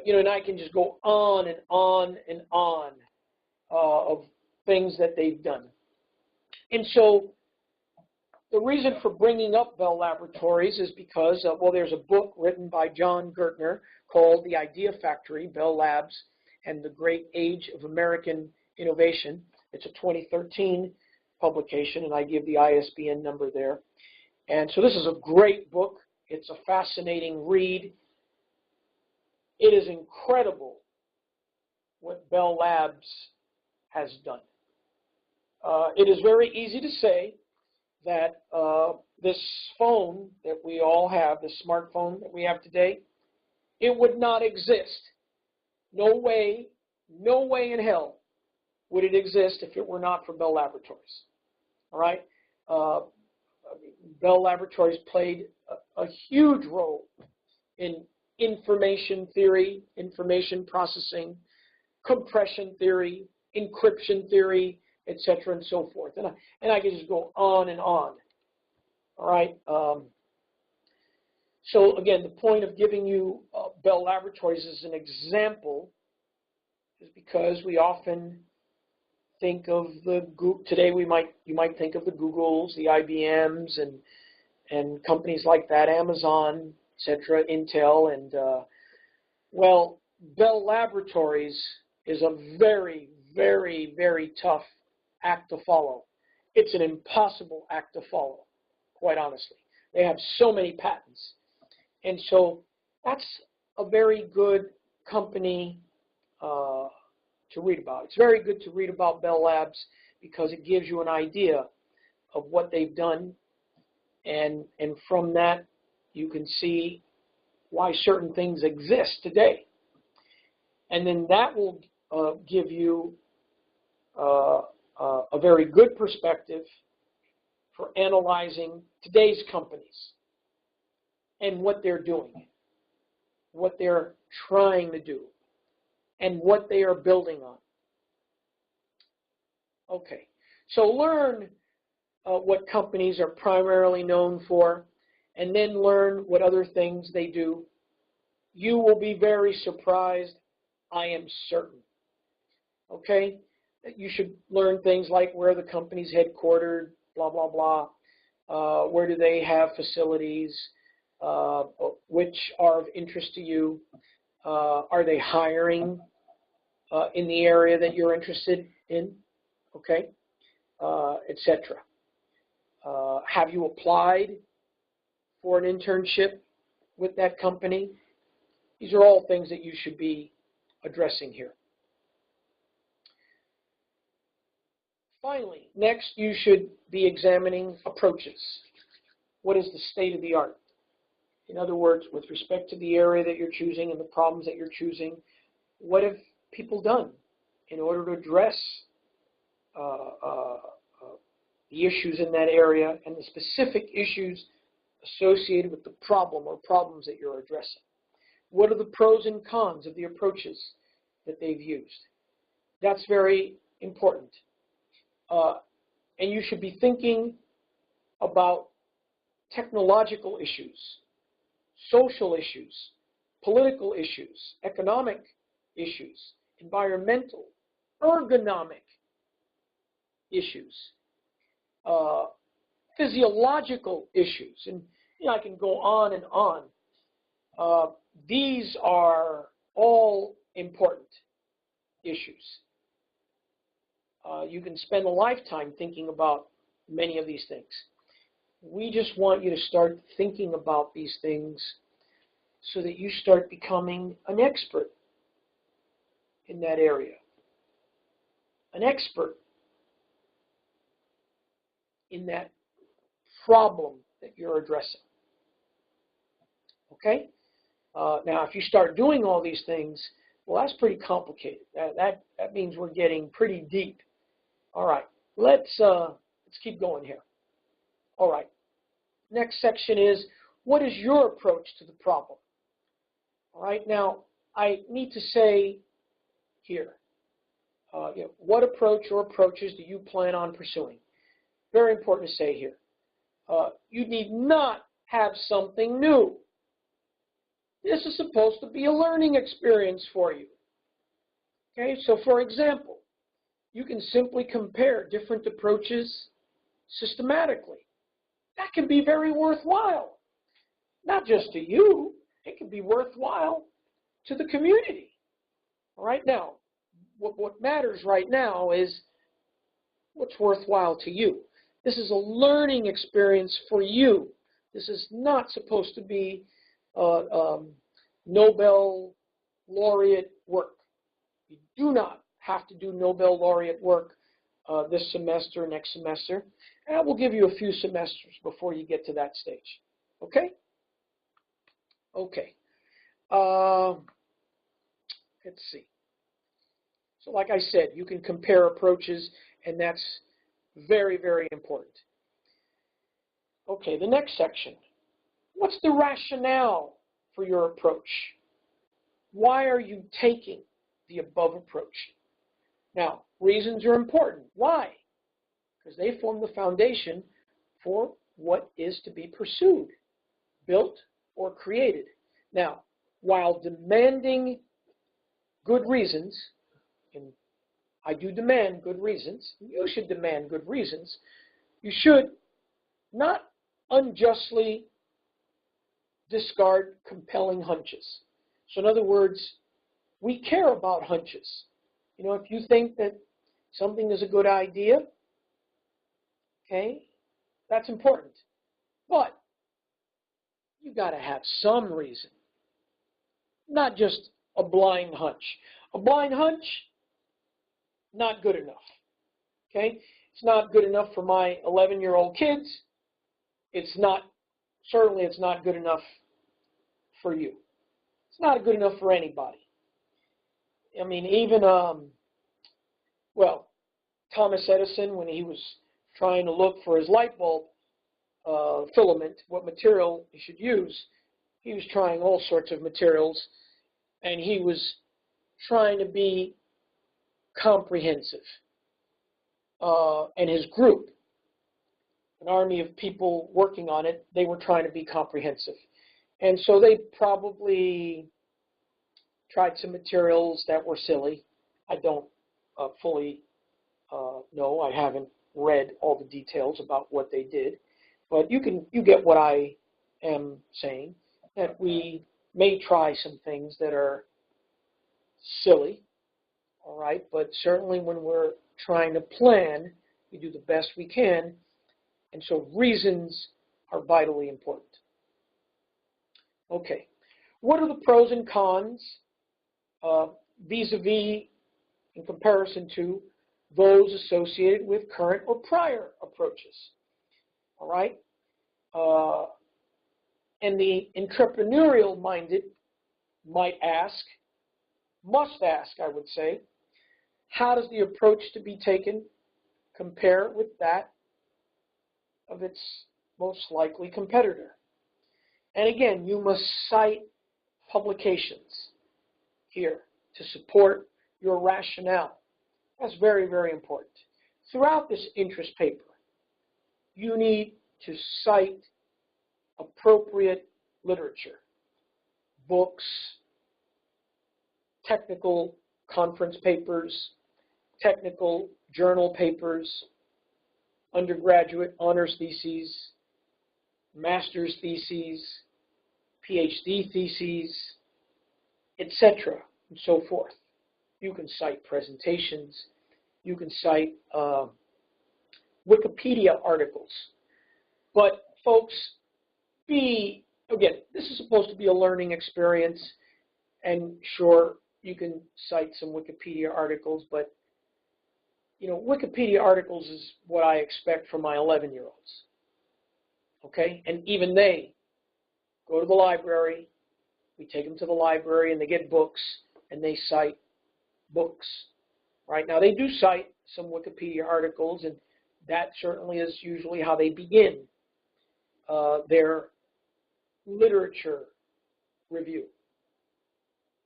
And I can just go on and on and on of things that they've done. And so the reason for bringing up Bell Laboratories is because, there's a book written by John Gertner called The Idea Factory, Bell Labs and the Great Age of American Innovation. It's a 2013 publication, and I give the ISBN number there. And so this is a great book. It's a fascinating read. It is incredible what Bell Labs has done. It is very easy to say that this phone that we all have, this smartphone that we have today, it would not exist. No way in hell would it exist if it were not for Bell Laboratories. All right? Bell Laboratories played a huge role in information theory, information processing, compression theory, encryption theory, etc., and so forth. And I can just go on and on. All right. So again, the point of giving you Bell Laboratories as an example is because we often think of today you might think of the Googles, the IBMs, and companies like that, Amazon, etc., Intel, and Bell Laboratories is a very, very, very tough act to follow. It's an impossible act to follow, quite honestly. They have so many patents. And so that's a very good company to read about. It's very good to read about Bell Labs because it gives you an idea of what they've done. And from that, you can see why certain things exist today. And then that will give you a very good perspective for analyzing today's companies and what they're doing, what they're trying to do, and what they are building on. Okay, so learn what companies are primarily known for, and then learn what other things they do. You will be very surprised, I am certain. Okay? You should learn things like where the company's headquartered, blah, blah, blah. Where do they have facilities? Which are of interest to you? Are they hiring in the area that you're interested in? Okay? Etc. Have you applied for an internship with that company? These are all things that you should be addressing here. Finally, next you should be examining approaches. What is the state of the art? In other words, with respect to the area that you're choosing and the problems that you're choosing, what have people done in order to address the issues in that area and the specific issues associated with the problem or problems that you're addressing? What are the pros and cons of the approaches that they've used? That's very important. And you should be thinking about technological issues, social issues, political issues, economic issues, environmental, ergonomic issues, physiological issues, and I can go on and on. These are all important issues. You can spend a lifetime thinking about many of these things. We just want you to start thinking about these things so that you start becoming an expert in that area, an expert in that problem that you're addressing. Okay? Now, if you start doing all these things, well, that's pretty complicated. That means we're getting pretty deep. All right, let's keep going here. All right, next section is, what is your approach to the problem? All right, now I need to say here, what approach or approaches do you plan on pursuing? Very important to say here. You need not have something new. This is supposed to be a learning experience for you. Okay, so for example, you can simply compare different approaches systematically. That can be very worthwhile. Not just to you, it can be worthwhile to the community. All right, now, what matters right now is what's worthwhile to you. This is a learning experience for you. This is not supposed to be Nobel laureate work. You do not have to do Nobel laureate work this semester, next semester, and we'll give you a few semesters before you get to that stage. Okay? Okay. Let's see. So like I said, you can compare approaches, and that's very, very important. Okay, the next section. What's the rationale for your approach? Why are you taking the above approach? Now, reasons are important. Why? Because they form the foundation for what is to be pursued, built, or created. Now, while demanding good reasons, and I do demand good reasons, you should demand good reasons, you should not unjustly discard compelling hunches. So in other words, we care about hunches. You know, if you think that something is a good idea, okay, that's important. But you got to have some reason, not just a blind hunch. A blind hunch, not good enough. Okay, it's not good enough for my 11-year-old kids. Certainly it's not good enough for you. It's not good enough for anybody. I mean, even, Thomas Edison, when he was trying to look for his light bulb filament, what material he should use, he was trying all sorts of materials, and he was trying to be comprehensive. And his group, an army of people working on it, they were trying to be comprehensive. And so they probably tried some materials that were silly. I don't fully know. I haven't read all the details about what they did. But you get what I am saying, that we may try some things that are silly, all right? But certainly when we're trying to plan, we do the best we can. And so reasons are vitally important. Okay. What are the pros and cons vis-a-vis, in comparison to, those associated with current or prior approaches. All right? And the entrepreneurial-minded might ask, must ask, I would say, how does the approach to be taken compare with that of its most likely competitor? And again, you must cite publications here to support your rationale. That's very, very important. Throughout this interest paper, you need to cite appropriate literature, books, technical conference papers, technical journal papers, undergraduate honors theses, master's theses, PhD theses, etc., and so forth. You can cite presentations. You can cite Wikipedia articles. But folks, again, this is supposed to be a learning experience, and sure, you can cite some Wikipedia articles, but Wikipedia articles is what I expect from my 11-year-olds. Okay? And even they go to the library, we take them to the library, and they get books, and they cite books. Right? Now, they do cite some Wikipedia articles, and that certainly is usually how they begin their literature review.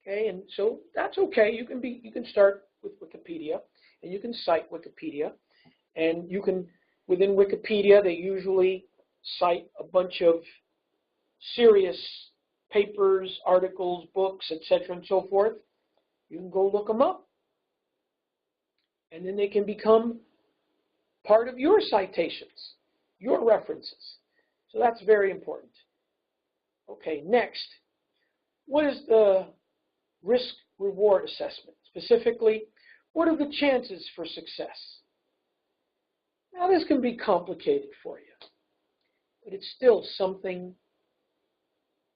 Okay, and so that's okay. You can start with Wikipedia, and you can cite Wikipedia, and you can, within Wikipedia, they usually cite a bunch of serious papers, articles, books, etc., and so forth. You can go look them up, and then they can become part of your citations, your references. So that's very important. Okay, next, what is the risk-reward assessment? Specifically, what are the chances for success? Now, this can be complicated for you, but it's still something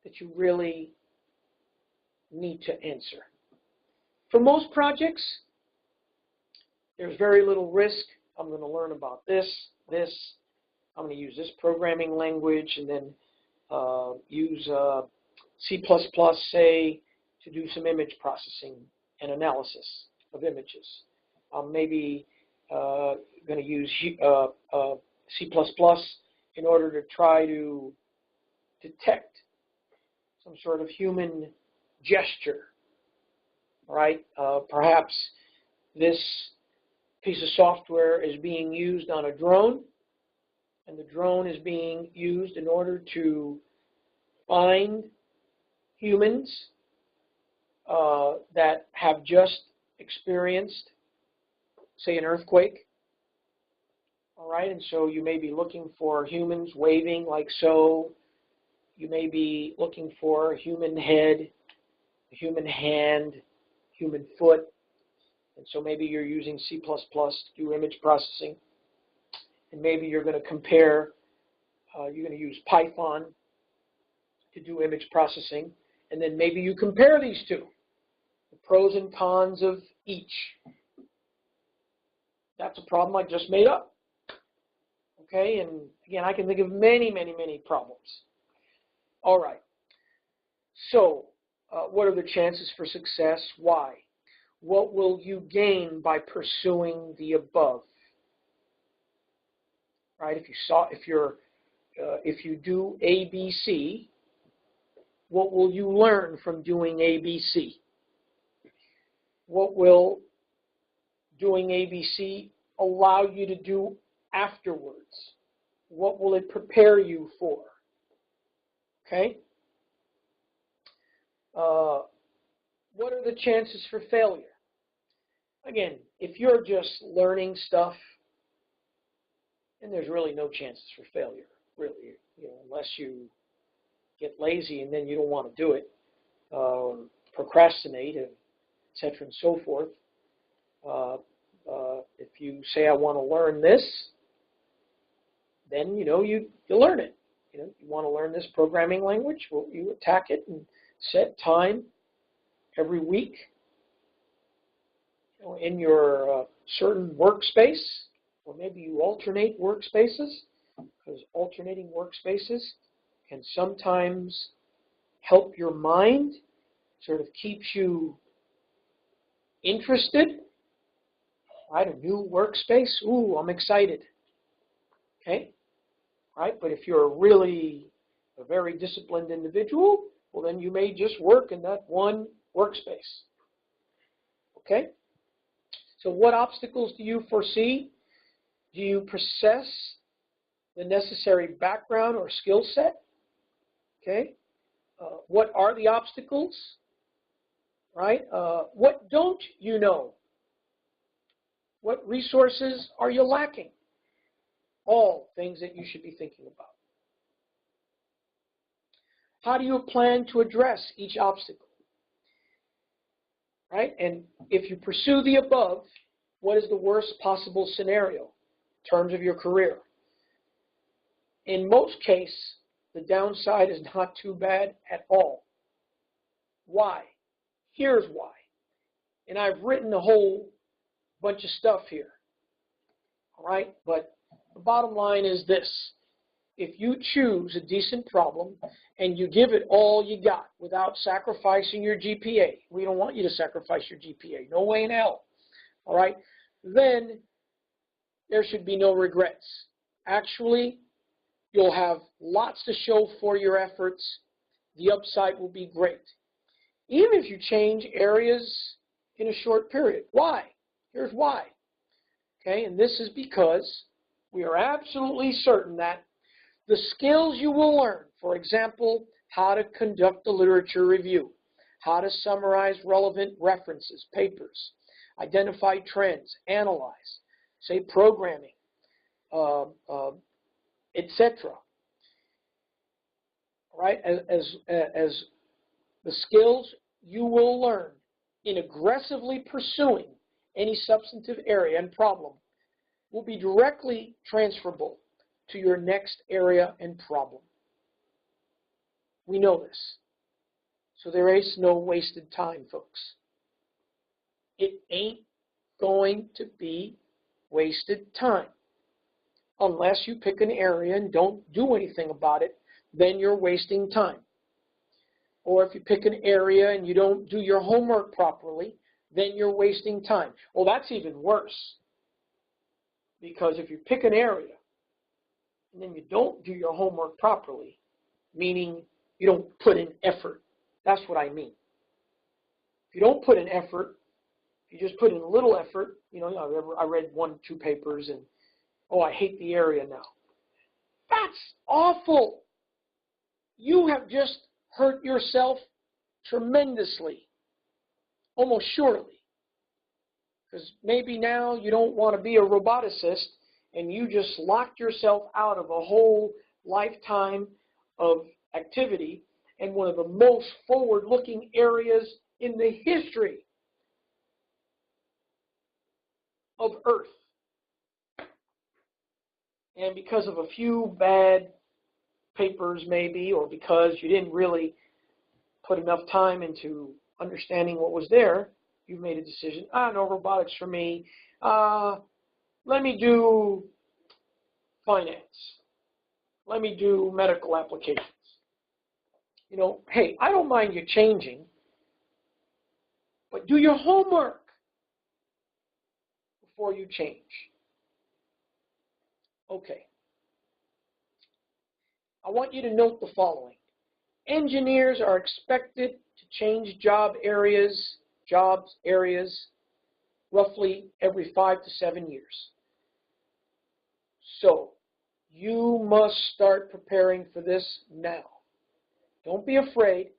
that you really need to answer. For most projects, there's very little risk. I'm going to learn about this. I'm going to use this programming language, and then use C++, say, to do some image processing and analysis of images. I'm maybe going to use C++ in order to try to detect some sort of human gesture, right? Perhaps this piece of software is being used on a drone, and the drone is being used in order to find humans that have just experienced, say, an earthquake. All right, and so you may be looking for humans waving like so. You may be looking for a human head, a human hand, human foot. And so maybe you're using C++ to do image processing. And maybe you're going to compare, you're going to use Python to do image processing. And then maybe you compare these two, the pros and cons of each. That's a problem I just made up. Okay, and again, I can think of many, many, many problems. All right. So, what are the chances for success? Why? What will you gain by pursuing the above? Right? If you do ABC, what will you learn from doing ABC? What will doing ABC allow you to do afterwards? What will it prepare you for? Okay? What are the chances for failure? Again, if you're just learning stuff, then there's really no chances for failure, really, unless you get lazy and then you don't want to do it, procrastinate, etc., and so forth. If you say, I want to learn this, then, you learn it. You want to learn this programming language, well, you attack it and set time every week in your certain workspace, or maybe you alternate workspaces, because alternating workspaces can sometimes help your mind, sort of keeps you interested. Right, a new workspace, ooh, I'm excited. Okay, right, but if you're a very disciplined individual, well then you may just work in that one workspace. Okay, so what obstacles do you foresee? Do you possess the necessary background or skill set? Okay, what are the obstacles? Right, what don't you know? What resources are you lacking? All things that you should be thinking about. How do you plan to address each obstacle? Right? And if you pursue the above, what is the worst possible scenario in terms of your career? In most cases, the downside is not too bad at all. Why? Here's why. And I've written a whole bunch of stuff here. All right? But the bottom line is this. If you choose a decent problem and you give it all you got without sacrificing your GPA, we don't want you to sacrifice your GPA, no way in hell, all right, then there should be no regrets. Actually, you'll have lots to show for your efforts. The upside will be great. Even if you change areas in a short period. Why? Here's why. Okay, and this is because we are absolutely certain that the skills you will learn, for example, how to conduct a literature review, how to summarize relevant references, papers, identify trends, analyze, say programming, etc. Right? As the skills you will learn in aggressively pursuing any substantive area and problem will be directly transferable to your next area and problem. We know this. So there is no wasted time, folks. It ain't going to be wasted time. Unless you pick an area and don't do anything about it, then you're wasting time. Or if you pick an area and you don't do your homework properly, then you're wasting time. Well, that's even worse. Because if you pick an area and then you don't do your homework properly, meaning you don't put in effort. That's what I mean. If you don't put in effort, if you just put in a little effort, I read 1 or 2 papers and, oh, I hate the area now. That's awful. You have just hurt yourself tremendously, almost surely. Because maybe now you don't want to be a roboticist, and you just locked yourself out of a whole lifetime of activity and one of the most forward-looking areas in the history of Earth. And because of a few bad papers maybe, or because you didn't really put enough time into understanding what was there, you've made a decision, no robotics for me. Let me do finance. Let me do medical applications. Hey, I don't mind you changing, but do your homework before you change. Okay. I want you to note the following. Engineers are expected to change jobs areas, roughly every 5 to 7 years. So, you must start preparing for this now. Don't be afraid.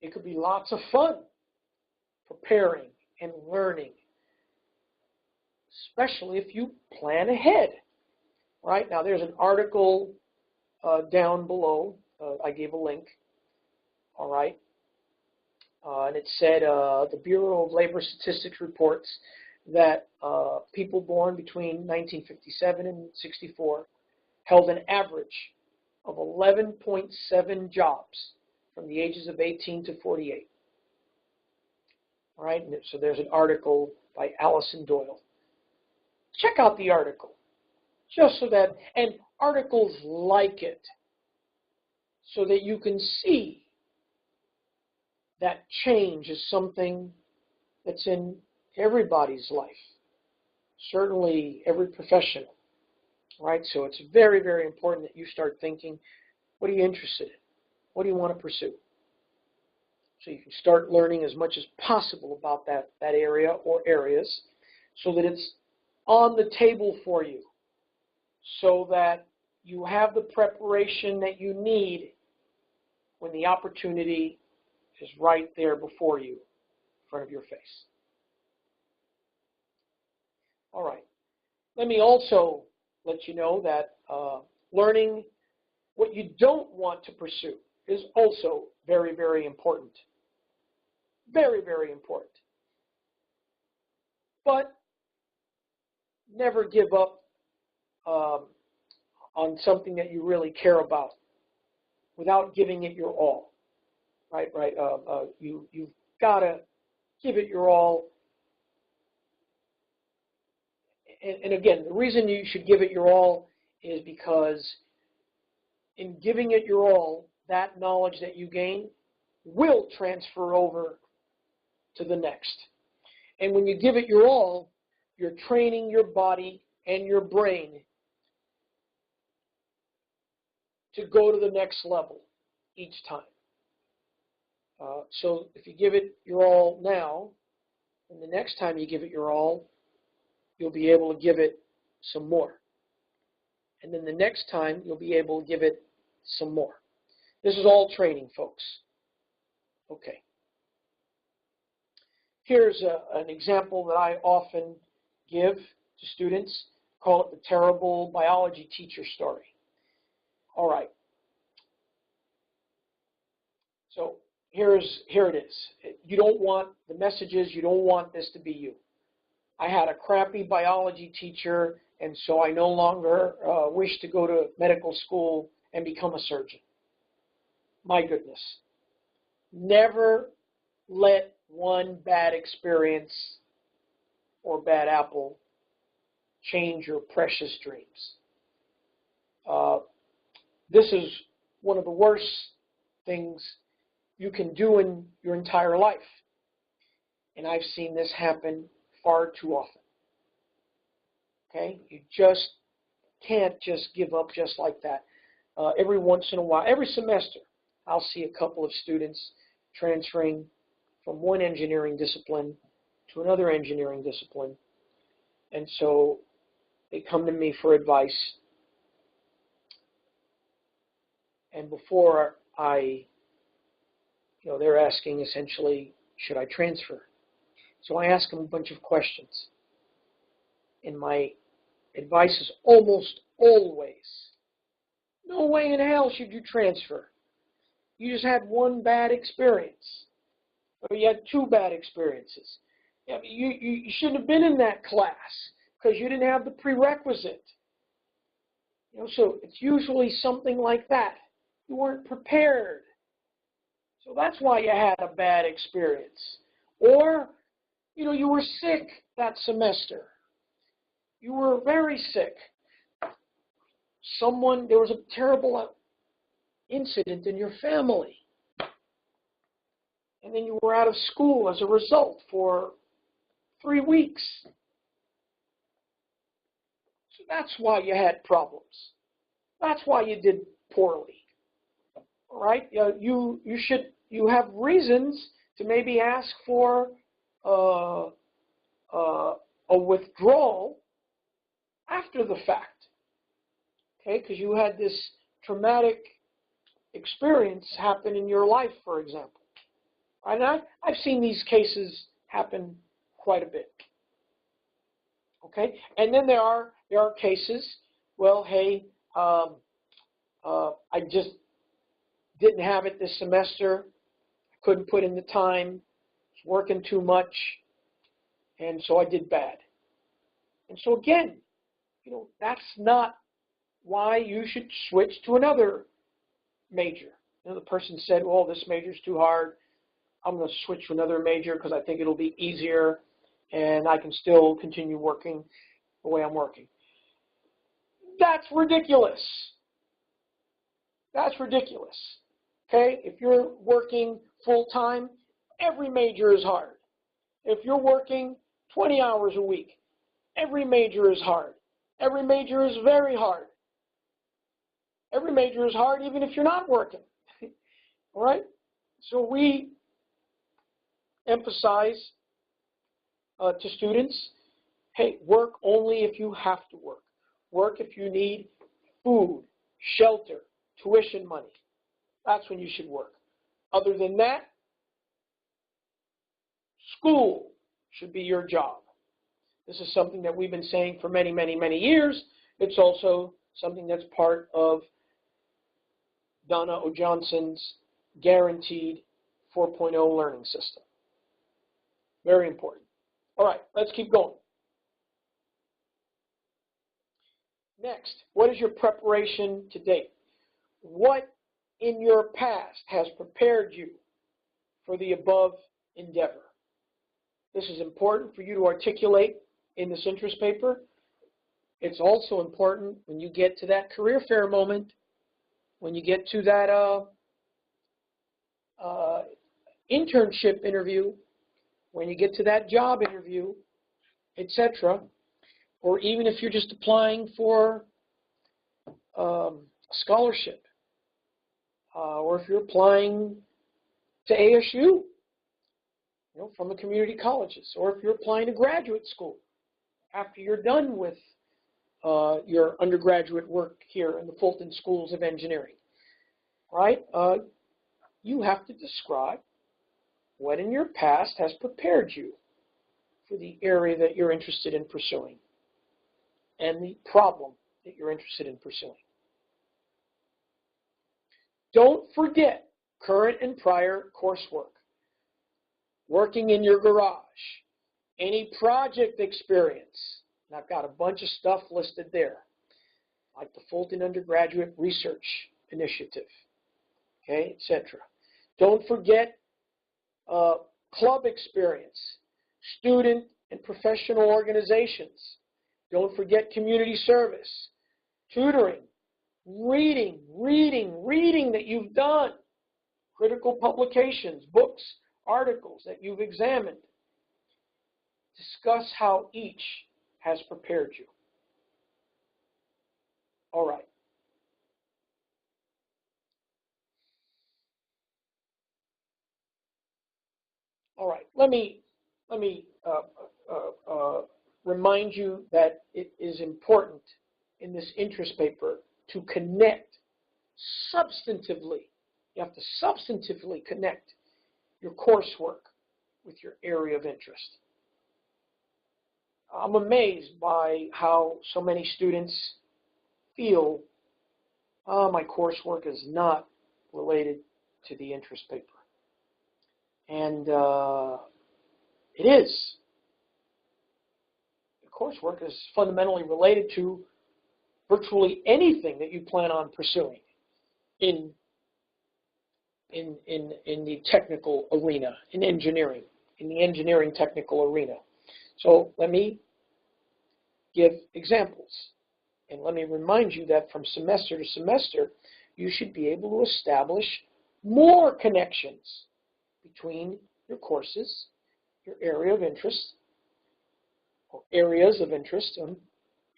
It could be lots of fun preparing and learning, especially if you plan ahead. Right? Now, there's an article down below. I gave a link. All right? And it said the Bureau of Labor Statistics reports that people born between 1957 and 64 held an average of 11.7 jobs from the ages of 18 to 48. All right, and so there's an article by Allison Doyle. Check out the article, just so that, and articles like it, so that you can see that change is something that's in everybody's life, certainly every professional, right? So it's very, very important that you start thinking, what are you interested in? What do you want to pursue? So you can start learning as much as possible about that area or areas so that it's on the table for you, so that you have the preparation that you need when the opportunity is right there before you, in front of your face. All right. Let me also let you know that learning what you don't want to pursue is also very, very important. Very, very important. But never give up on something that you really care about without giving it your all. Right? You've got to give it your all. And again, the reason you should give it your all is because in giving it your all, that knowledge that you gain will transfer over to the next. And when you give it your all, you're training your body and your brain to go to the next level each time. So if you give it your all now, and the next time you give it your all, you'll be able to give it some more. And then the next time, you'll be able to give it some more. This is all training, folks. Okay. Here's an example that I often give to students. Call it the terrible biology teacher story. All right. So here it is. You don't want the messages. You don't want this to be you. I had a crappy biology teacher, and so I no longer wish to go to medical school and become a surgeon. My goodness. Never let one bad experience or bad apple change your precious dreams. This is one of the worst things you can do in your entire life. And I've seen this happen far too often. Okay? You just can't just give up just like that. Every once in a while, every semester, I'll see a couple of students transferring from one engineering discipline to another engineering discipline. And so they come to me for advice. And before they're asking essentially, should I transfer? So I ask them a bunch of questions. And my advice is almost always, no way in hell should you transfer. You just had one bad experience. Or you had two bad experiences. Yeah, you shouldn't have been in that class because you didn't have the prerequisite. So it's usually something like that. You weren't prepared. So that's why you had a bad experience. Or, you were sick that semester. You were very sick. There was a terrible incident in your family. And then you were out of school as a result for 3 weeks. So that's why you had problems. That's why you did poorly. All right? You have reasons to maybe ask for a withdrawal after the fact. Okay? Because you had this traumatic experience happen in your life, for example. And I've seen these cases happen quite a bit. Okay? And then there are cases, well, hey, I just didn't have it this semester. I couldn't put in the time. I was working too much. And so I did bad. And so again, that's not why you should switch to another major. The person said, well, this major's too hard. I'm going to switch to another major because I think it'll be easier and I can still continue working the way I'm working. That's ridiculous. That's ridiculous. Okay? If you're working full-time, every major is hard. If you're working 20 hours a week, every major is hard. Every major is very hard. Every major is hard even if you're not working. All right? So we emphasize to students, hey, work only if you have to work. Work if you need food, shelter, tuition money. That's when you should work. Other than that, school should be your job. This is something that we've been saying for many, many, many years. It's also something that's part of Donna O. Johnson's guaranteed 4.0 learning system. Very important. All right, let's keep going. Next, what is your preparation to date? What in your past has prepared you for the above endeavor? This is important for you to articulate in this interest paper. It's also important when you get to that career fair moment, when you get to that internship interview, when you get to that job interview, etc., or even if you're just applying for a scholarship, or if you're applying to ASU, from the community colleges, or if you're applying to graduate school after you're done with your undergraduate work here in the Fulton Schools of Engineering, right? You have to describe what in your past has prepared you for the area that you're interested in pursuing and the problem that you're interested in pursuing. Don't forget current and prior coursework, working in your garage, any project experience. And I've got a bunch of stuff listed there, like the Fulton Undergraduate Research Initiative, okay, etc. Don't forget club experience, student and professional organizations. Don't forget community service, tutoring, reading that you've done, critical publications, books, articles that you've examined. Discuss how each has prepared you. All right. All right. Let me remind you that it is important in this interest paper to connect substantively. You have to substantively connect your coursework with your area of interest. I'm amazed by how so many students feel, my coursework is not related to the interest paper. And it is. The coursework is fundamentally related to virtually anything that you plan on pursuing in the technical arena, in engineering, in the engineering technical arena. So let me give examples. And let me remind you that from semester to semester, you should be able to establish more connections between your courses, your area of interest, or areas of interest,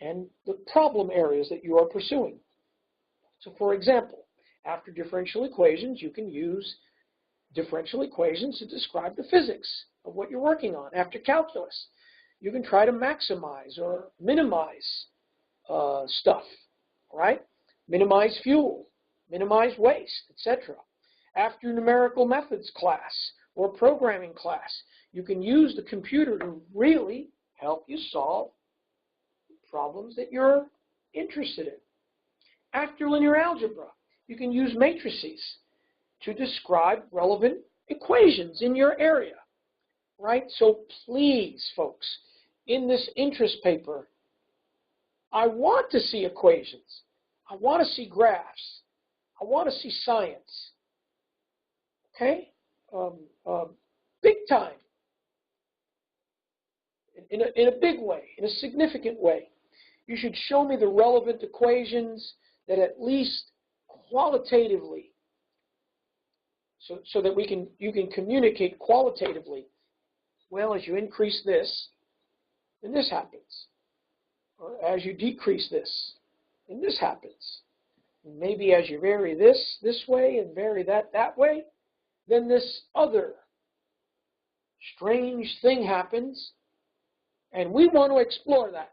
and the problem areas that you are pursuing. So for example, after differential equations, you can use differential equations to describe the physics of what you're working on. After calculus, you can try to maximize or minimize stuff, right? Minimize fuel, minimize waste, etc. After numerical methods class or programming class, you can use the computer to really help you solve problems that you're interested in. After linear algebra, you can use matrices to describe relevant equations in your area, right? So please, folks, in this interest paper, I want to see equations. I want to see graphs. I want to see science. Okay? big time, in a big way, in a significant way. You should show me the relevant equations that at least qualitatively, so that you can communicate qualitatively. Well, as you increase this, then this happens. Or as you decrease this, then this happens. And maybe as you vary this way and vary that way, then this other strange thing happens, and we want to explore that.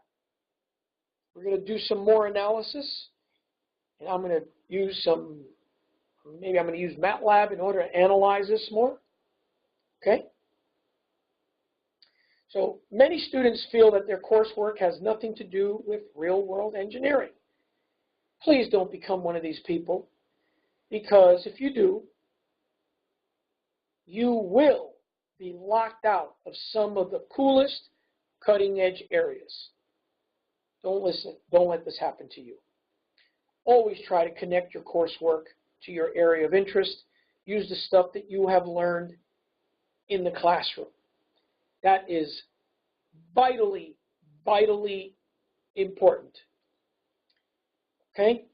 We're going to do some more analysis, and I'm going to use maybe I'm going to use MATLAB in order to analyze this more. Okay? So many students feel that their coursework has nothing to do with real-world engineering. Please don't become one of these people, because if you do, you will be locked out of some of the coolest cutting-edge areas. Don't let this happen to you. Always try to connect your coursework to your area of interest. Use the stuff that you have learned in the classroom. That is vitally, vitally important. Okay?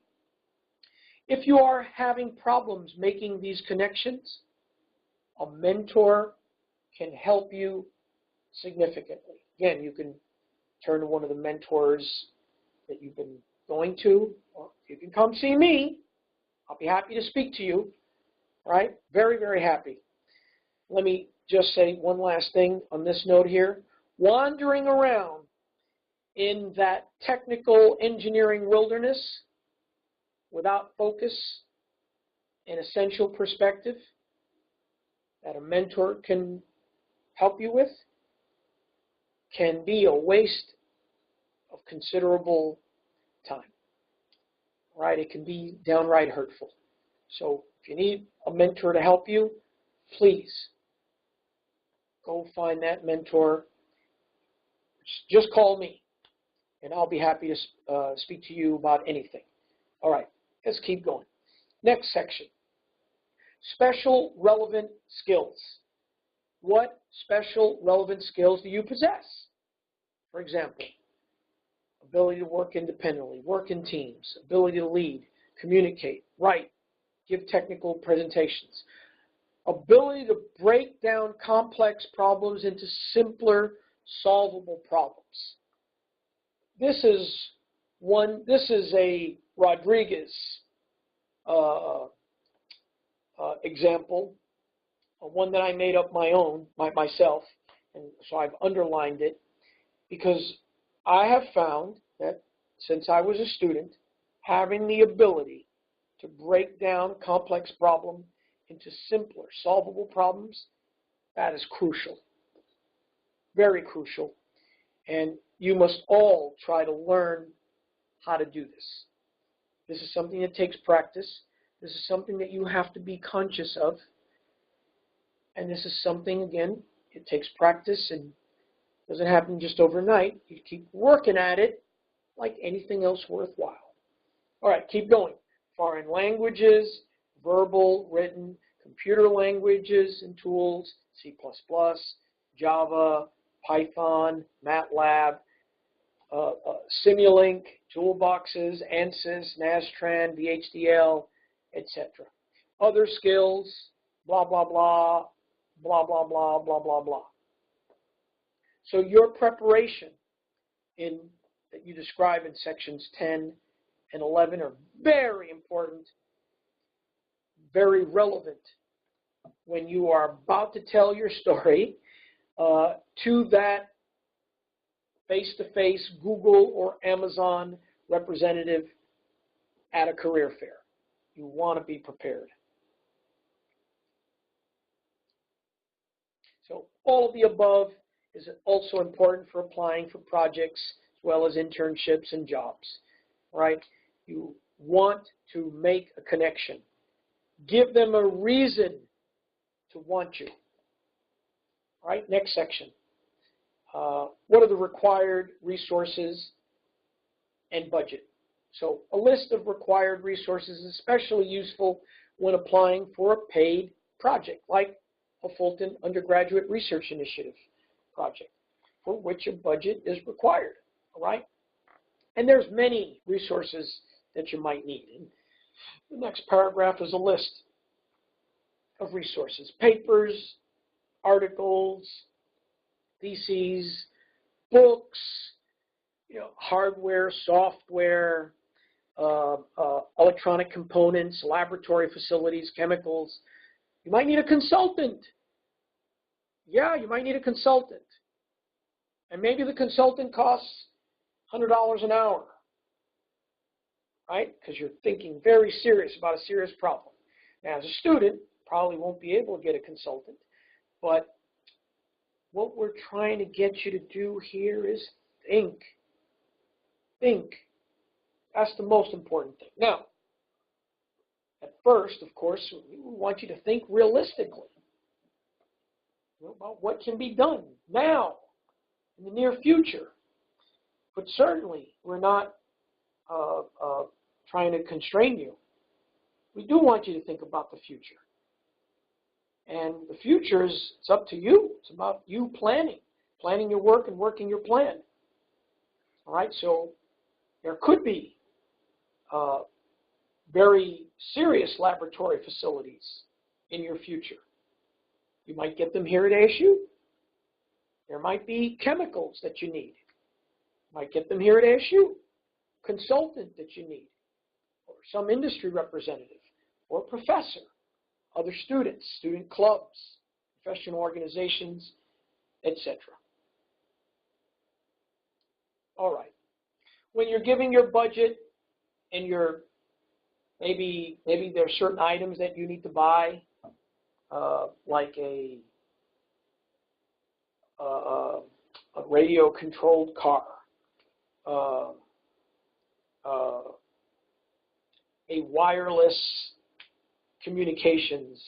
If you are having problems making these connections, a mentor can help you significantly. Again, you can turn to one of the mentors that you've been going to, or you can come see me. I'll be happy to speak to you. All right? Very, very happy. Let me just say one last thing on this note here. Wandering around in that technical engineering wilderness without focus and essential perspective that a mentor can help you with can be a waste of considerable time. Right? It can be downright hurtful. So if you need a mentor to help you, please go find that mentor. Just call me, and I'll be happy to speak to you about anything. All right, let's keep going. Next section. Special relevant skills. What special relevant skills do you possess? For example, ability to work independently, work in teams, ability to lead, communicate, write, give technical presentations, ability to break down complex problems into simpler, solvable problems. This is a Rodriguez example, one that I made up myself, and so I've underlined it because I have found that since I was a student, having the ability to break down complex problems into simpler, solvable problems, that is crucial. Very crucial. And you must all try to learn how to do this. This is something that takes practice. This is something that you have to be conscious of. And this is something, again, it takes practice and doesn't happen just overnight. You keep working at it like anything else worthwhile. All right, keep going. Foreign languages, verbal, written, computer languages and tools, C++, Java, Python, MATLAB, Simulink, toolboxes, ANSYS, Nastran, VHDL, etc. Other skills, blah, blah, blah, blah, blah, blah, blah, blah, blah. So your preparation that you describe in sections 10 and 11 are very important, very relevant when you are about to tell your story to that face-to-face Google or Amazon representative at a career fair. You want to be prepared. So all of the above is also important for applying for projects as well as internships and jobs, right? You want to make a connection. Give them a reason to want you. All right, next section. What are the required resources and budget? So a list of required resources is especially useful when applying for a paid project, like a Fulton Undergraduate Research Initiative project for which a budget is required, all right? And there's many resources that you might need. And the next paragraph is a list of resources: papers, articles, theses, books, hardware, software, electronic components, laboratory facilities, chemicals. You might need a consultant. Yeah, you might need a consultant. And maybe the consultant costs $100 an hour, right? Because you're thinking very serious about a serious problem. Now, as a student, probably won't be able to get a consultant, but what we're trying to get you to do here is think. Think. That's the most important thing. Now, at first, of course, we want you to think realistically about what can be done now, in the near future. But certainly, we're not trying to constrain you. We do want you to think about the future. And the future it's up to you. It's about you planning your work and working your plan. All right, so there could be very serious laboratory facilities in your future. You might get them here at ASU. There might be chemicals that you need. You might get them here at ASU. Consultant that you need, or some industry representative, or professor, other students, student clubs, professional organizations, etc. All right. When you're giving your budget and maybe there are certain items that you need to buy, like a radio-controlled car, a wireless communications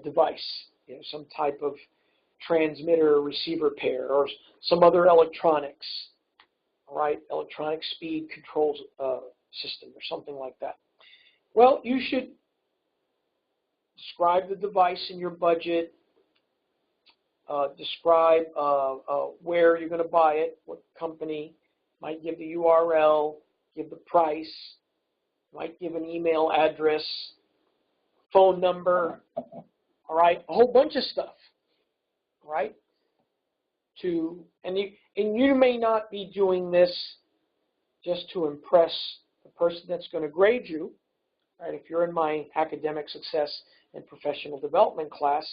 device, some type of transmitter or receiver pair, or some other electronics, all right, electronic speed control system or something like that. Well, you should describe the device in your budget, describe where you're going to buy it, what company, might give the URL, give the price, might give an email address, phone number, all right, a whole bunch of stuff, all right? And you may not be doing this just to impress the person that's going to grade you, right? If you're in my academic success and professional development class,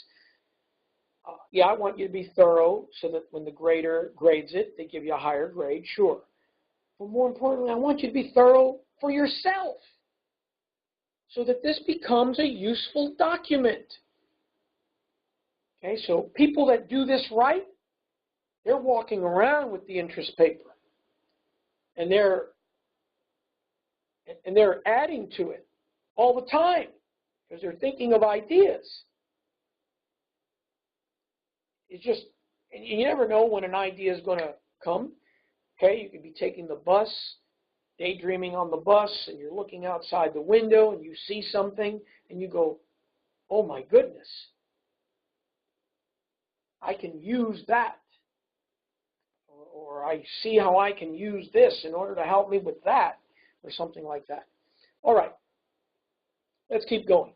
yeah, I want you to be thorough so that when the grader grades it, they give you a higher grade, sure. But more importantly, I want you to be thorough for yourself so that this becomes a useful document. Okay, so people that do this right, they're walking around with the interest paper, and they're adding to it all the time because they're thinking of ideas. It's just, and you never know when an idea is going to come. Okay, you could be taking the bus, daydreaming on the bus, and you're looking outside the window and you see something and you go, oh my goodness, I can use that. Or I see how I can use this in order to help me with that, or something like that. All right, let's keep going.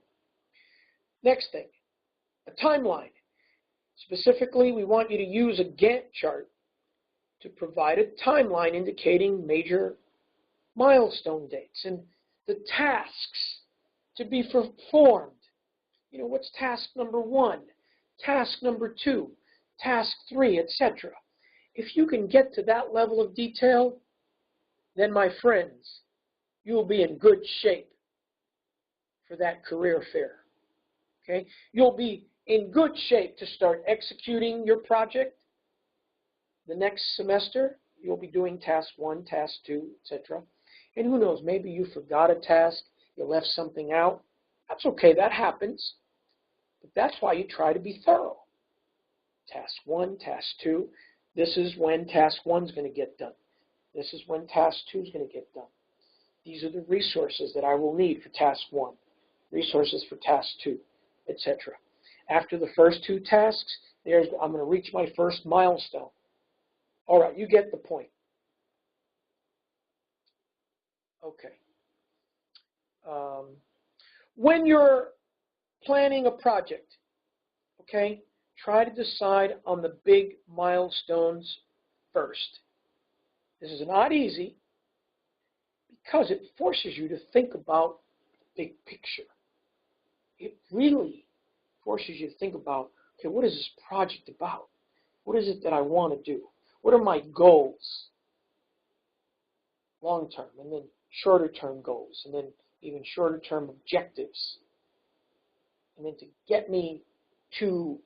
Next thing, a timeline. Specifically, we want you to use a Gantt chart to provide a timeline indicating major milestone dates and the tasks to be performed. What's task number 1, task number 2, task 3, etc. If you can get to that level of detail, then, my friends, you will be in good shape for that career fair. Okay? You'll be in good shape to start executing your project. The next semester, you'll be doing task 1, task 2, etc. And who knows, maybe you forgot a task, you left something out. That's okay, that happens. But that's why you try to be thorough. Task 1, task 2, this is when task 1 is going to get done. This is when task 2 is going to get done. These are the resources that I will need for task 1, resources for task 2, etc. After the first two tasks, I'm going to reach my first milestone. All right, you get the point. Okay. When you're planning a project, okay, try to decide on the big milestones first. This is not easy because it forces you to think about the big picture. It really forces you to think about, okay, what is this project about? What is it that I want to do? What are my goals? Long-term, and then shorter-term goals, and then even shorter-term objectives. And then to get me to,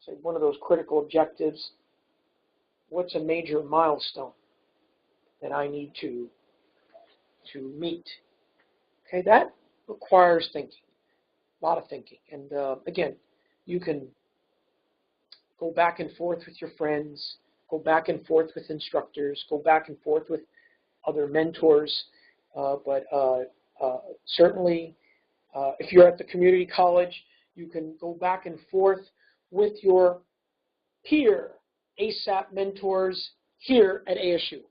say, one of those critical objectives, what's a major milestone that I need to meet? Okay, that requires thinking, a lot of thinking. And again, you can go back and forth with your friends, go back and forth with instructors, go back and forth with other mentors, but certainly if you're at the community college, you can go back and forth with your peer ASAP mentors here at ASU.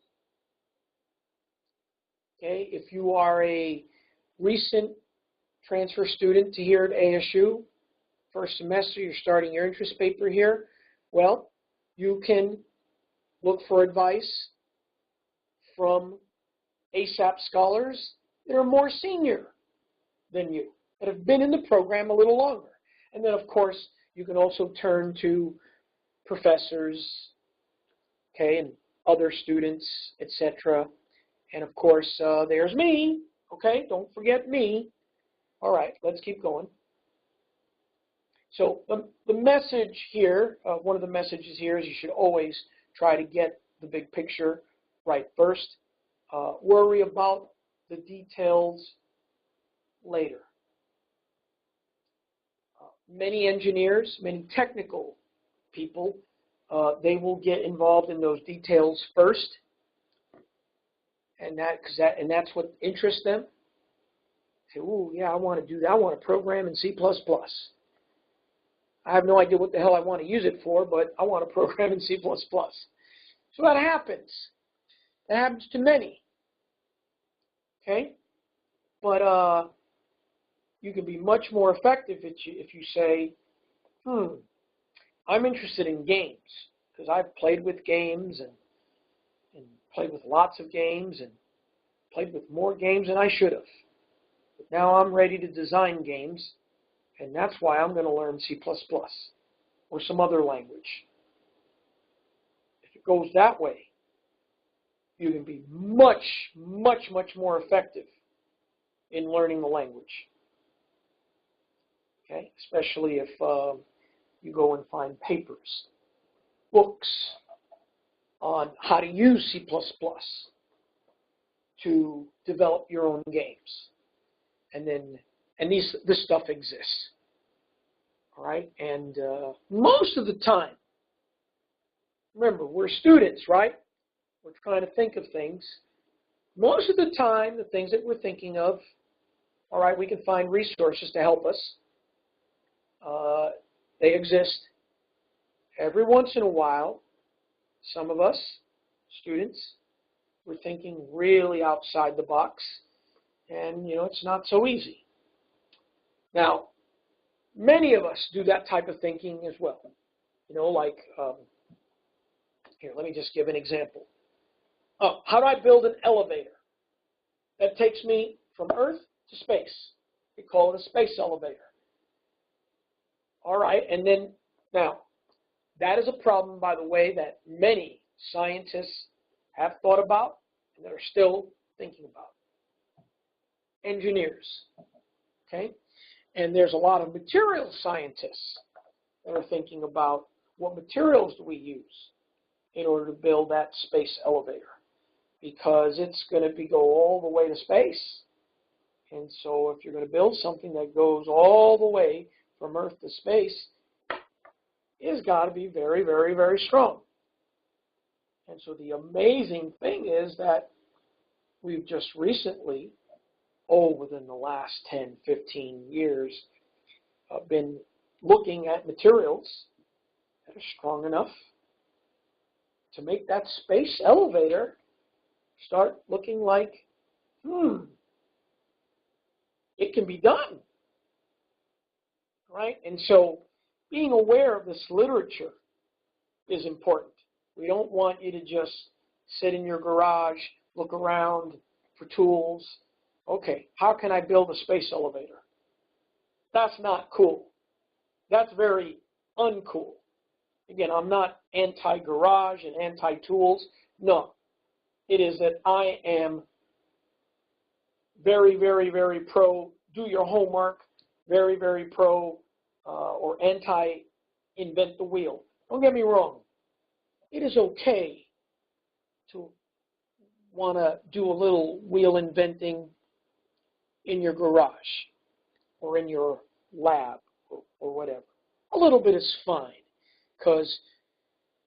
Okay, if you are a recent transfer student to here at ASU, first semester, you're starting your interest paper here, well, you can look for advice from ASAP scholars that are more senior than you, that have been in the program a little longer. And then, of course, you can also turn to professors, okay, and other students, etc. And, of course, there's me, okay? Don't forget me. All right, let's keep going. So the message here, one of the messages here is you should always try to get the big picture right first. Worry about the details later. Many engineers, many technical people, they will get involved in those details first, and that's what interests them. Say, "Ooh, yeah, I want to do that. I want to program in C++. I have no idea what the hell I want to use it for, but I want to program in C++." So that happens. That happens to many. Okay? But you can be much more effective if you say, I'm interested in games, because I've played with games and played with lots of games and played with more games than I should have. But now I'm ready to design games, and that's why I'm going to learn C++ or some other language. If it goes that way, you can be much, much, much more effective in learning the language. Okay? Especially if you go and find papers, books on how to use C++ to develop your own games. And this stuff exists. All right? And most of the time, remember, we're students, right? We're trying to think of things. Most of the time, the things that we're thinking of, all right, we can find resources to help us. They exist. Every once in a while, some of us, students, we're thinking really outside the box, and, it's not so easy. Now, many of us do that type of thinking as well. Like, here, let me just give an example. How do I build an elevator that takes me from Earth to space? We call it a space elevator. All right, and then, now, that is a problem, by the way, that many scientists have thought about and that are still thinking about. Engineers, okay? And there's a lot of material scientists that are thinking about what materials do we use in order to build that space elevator, because it's going to go all the way to space. And so if you're going to build something that goes all the way from Earth to space, it's got to be very, very, very strong. And so the amazing thing is that we've just recently, within the last 10, 15 years, been looking at materials that are strong enough to make that space elevator start looking like, it can be done, right? And so being aware of this literature is important. We don't want you to just sit in your garage, look around for tools. Okay, how can I build a space elevator? That's not cool. That's very uncool. Again, I'm not anti-garage and anti-tools. No. It is that I am very, very, very pro do your homework, very, very pro or anti-invent the wheel. Don't get me wrong. It is okay to want to do a little wheel inventing in your garage or in your lab or whatever. A little bit is fine because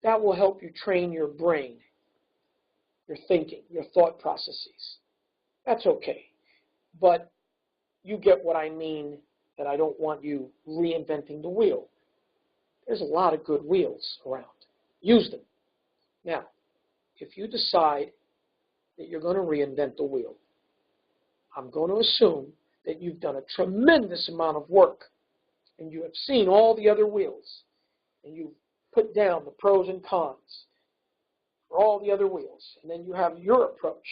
that will help you train your brain, your thinking, your thought processes. That's okay. But you get what I mean, that I don't want you reinventing the wheel. There's a lot of good wheels around. Use them. Now, if you decide that you're going to reinvent the wheel, I'm going to assume that you've done a tremendous amount of work and you have seen all the other wheels and you've put down the pros and cons for all the other wheels. And then you have your approach,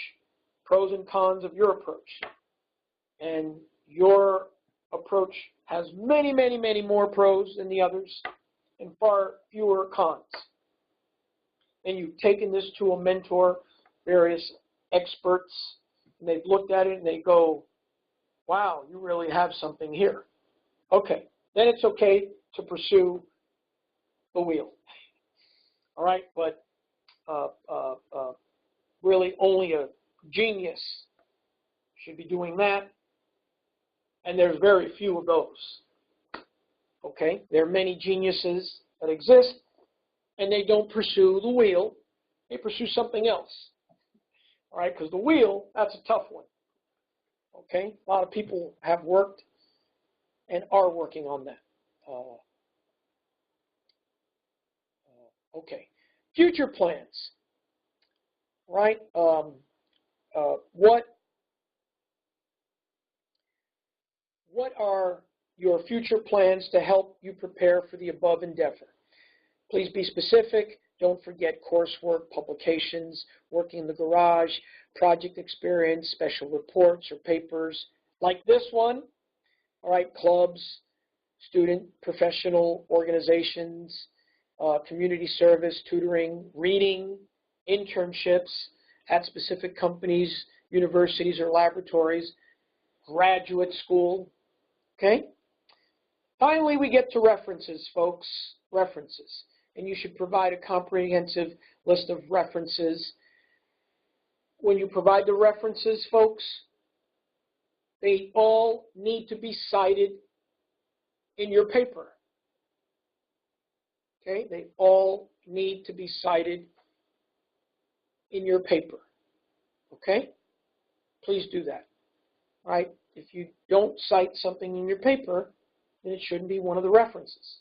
pros and cons of your approach. And your approach has many, many, many more pros than the others and far fewer cons. And you've taken this to a mentor, various experts, and they've looked at it and they go, wow, you really have something here. Okay, then it's okay to pursue the wheel. All right, but really only a genius should be doing that, and there's very few of those. Okay, there are many geniuses that exist, and they don't pursue the wheel, they pursue something else. All right, because the wheel, that's a tough one. Okay, a lot of people have worked and are working on that. Okay, future plans. Right? What are your future plans to help you prepare for the above endeavor? Please be specific. Don't forget coursework, publications, working in the garage, project experience, special reports or papers like this one. All right, clubs, student, professional organizations, community service, tutoring, reading, internships at specific companies, universities, or laboratories, graduate school. Okay? Finally, we get to references, folks. References. And you should provide a comprehensive list of references. When you provide the references, folks, they all need to be cited in your paper. Okay? They all need to be cited in your paper. Okay? Please do that. All right? If you don't cite something in your paper, then it shouldn't be one of the references.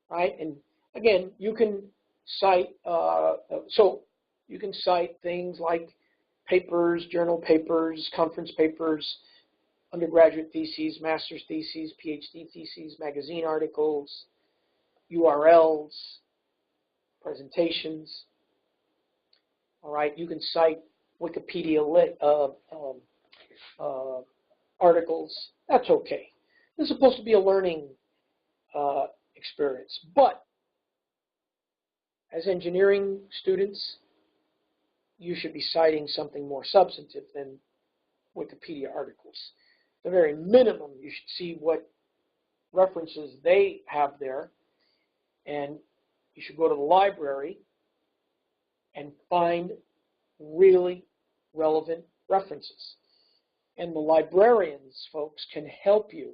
All right? And again, you can cite, you can cite things like papers, journal papers, conference papers, undergraduate theses, master's theses, PhD theses, magazine articles, URLs, presentations. All right, you can cite Wikipedia articles. That's okay. This is supposed to be a learning experience. But as engineering students, you should be citing something more substantive than Wikipedia articles. At the very minimum, you should see what references they have there, and you should go to the library and find really relevant references. And the librarians, folks, can help you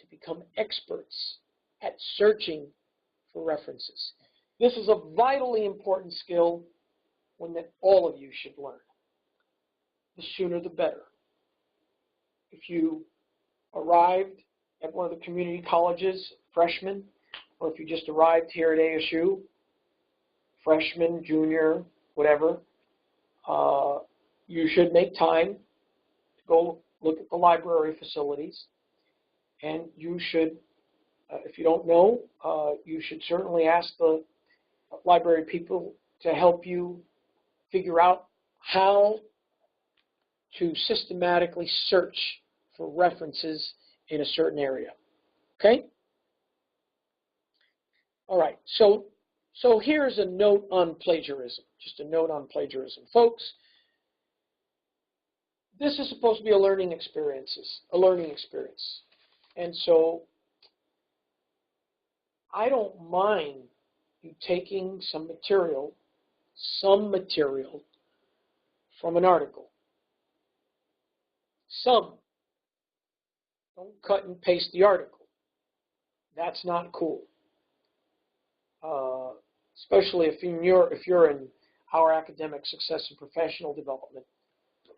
to become experts at searching for references. This is a vitally important skill, one that all of you should learn. The sooner the better. If you arrived at one of the community colleges, freshman, or if you just arrived here at ASU, freshman, junior, whatever, you should make time to go look at the library facilities. And you should, if you don't know, you should certainly ask the library people to help you figure out how to systematically search for references in a certain area. Okay? All right. So here's a note on plagiarism. Just a note on plagiarism. Folks, this is supposed to be a learning experience. And so I don't mind you taking some material from an article. Some. Don't cut and paste the article. That's not cool. Especially if you're in our academic success and professional development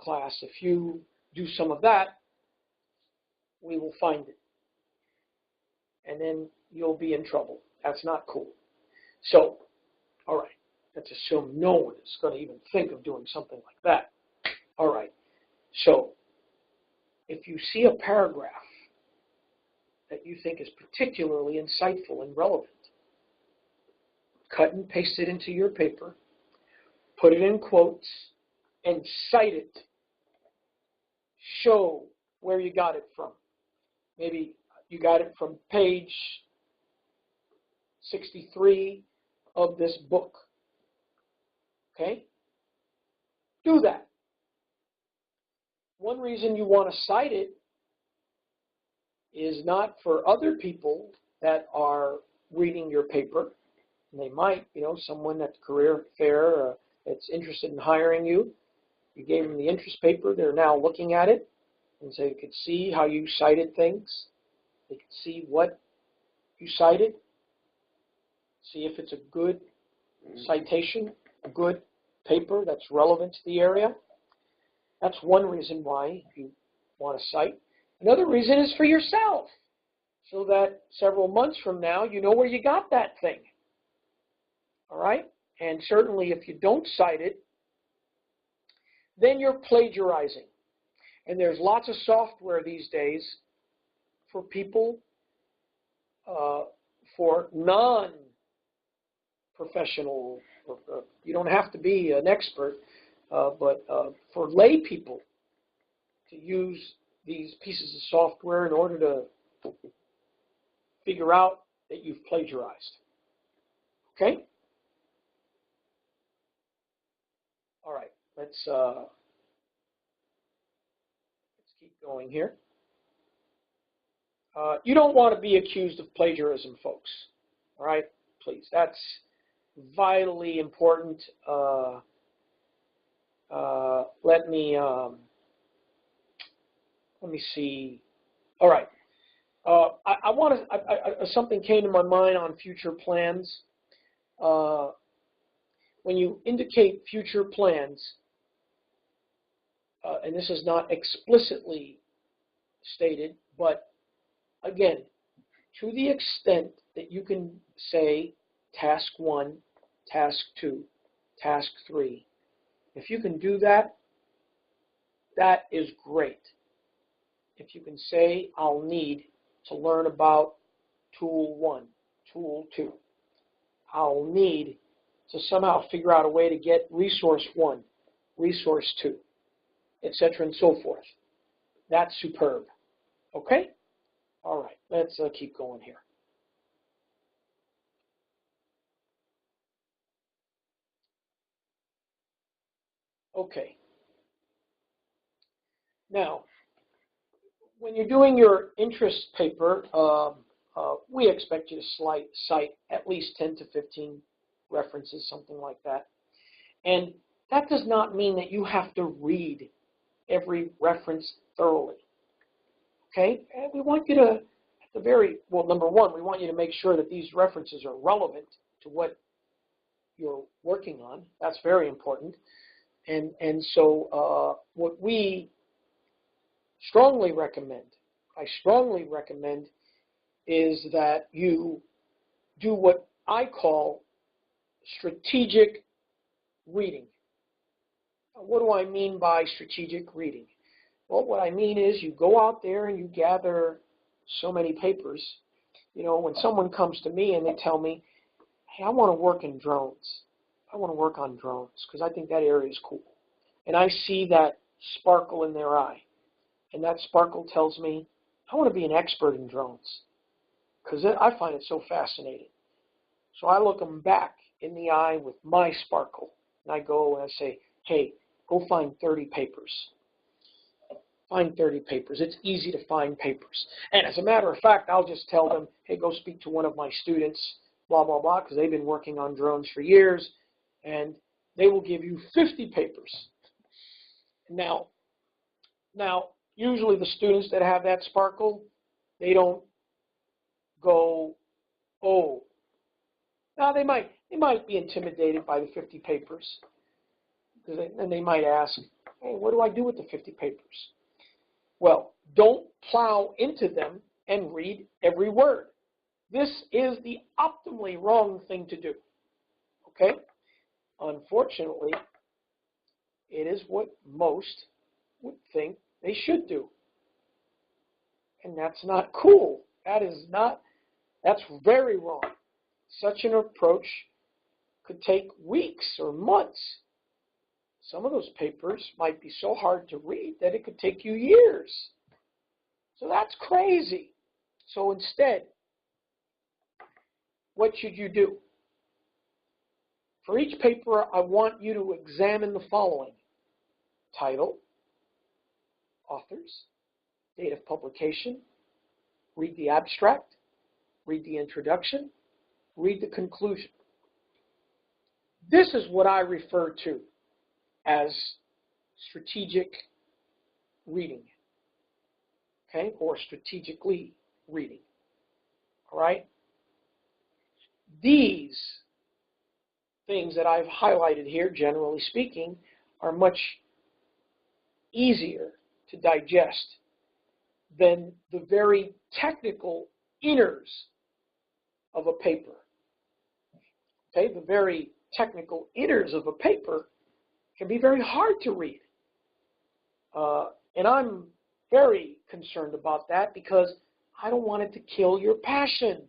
class. If you do some of that, we will find it. And then you'll be in trouble. That's not cool. So, all right, let's assume no one is going to even think of doing something like that. All right, so if you see a paragraph that you think is particularly insightful and relevant, cut and paste it into your paper, put it in quotes, and cite it. Show where you got it from. Maybe you got it from page 63 of this book. Okay? Do that. One reason you want to cite it is not for other people that are reading your paper. And they might, someone at the career fair that's interested in hiring you. You gave them the interest paper. They're now looking at it. And so you could see how you cited things. They could see what you cited. See if it's a good citation, a good paper that's relevant to the area. That's one reason why you want to cite. Another reason is for yourself, so that several months from now you know where you got that thing. All right? And certainly if you don't cite it, then you're plagiarizing. And there's lots of software these days for people, for non-professional, you don't have to be an expert, but for lay people to use these pieces of software in order to figure out that you've plagiarized. Okay? All right, let's keep going here. You don't want to be accused of plagiarism, folks. All right, please. That's vitally important. Let me see. All right. Something came to my mind on future plans. When you indicate future plans, and this is not explicitly stated, but again, to the extent that you can say task 1, task 2, task 3, if you can do that, that is great. If you can say, I'll need to learn about tool 1, tool 2. I'll need to somehow figure out a way to get resource 1, resource 2, etc. and so forth. That's superb. Okay? All right, let's keep going here. Okay. Now, when you're doing your interest paper, we expect you to cite at least 10 to 15 references, something like that. And that does not mean that you have to read every reference thoroughly. Okay? And we want you to, at the number one, we want you to make sure that these references are relevant to what you're working on. That's very important. And so what we strongly recommend, I strongly recommend is that you do what I call strategic reading. What do I mean by strategic reading? Well, what I mean is you go out there and you gather so many papers. You know, when someone comes to me and they tell me, hey, I want to work in drones. I want to work on drones because I think that area is cool. And I see that sparkle in their eye. And that sparkle tells me, I want to be an expert in drones because I find it so fascinating. So I look them back in the eye with my sparkle. And I go and I say, hey, go find 30 papers. Find 30 papers. It's easy to find papers. And as a matter of fact, I'll just tell them, hey, go speak to one of my students, blah, blah, blah, because they've been working on drones for years, and they will give you 50 papers. Now, usually the students that have that sparkle, they don't go, oh. Now, they might be intimidated by the 50 papers, and they might ask, hey, what do I do with the 50 papers? Well, don't plow into them and read every word. This is the optimally wrong thing to do. Okay? Unfortunately, it is what most would think they should do. And that's not cool. That's very wrong. Such an approach could take weeks or months. Some of those papers might be so hard to read that it could take you years. So that's crazy. So instead, what should you do? For each paper, I want you to examine the following: title, authors, date of publication, read the abstract, read the introduction, read the conclusion. This is what I refer to as strategic reading, okay, or strategically reading, all right? These things that I've highlighted here, generally speaking, are much easier to digest than the very technical inners of a paper, okay? The very technical inners of a paper can be very hard to read. And I'm very concerned about that because I don't want it to kill your passion.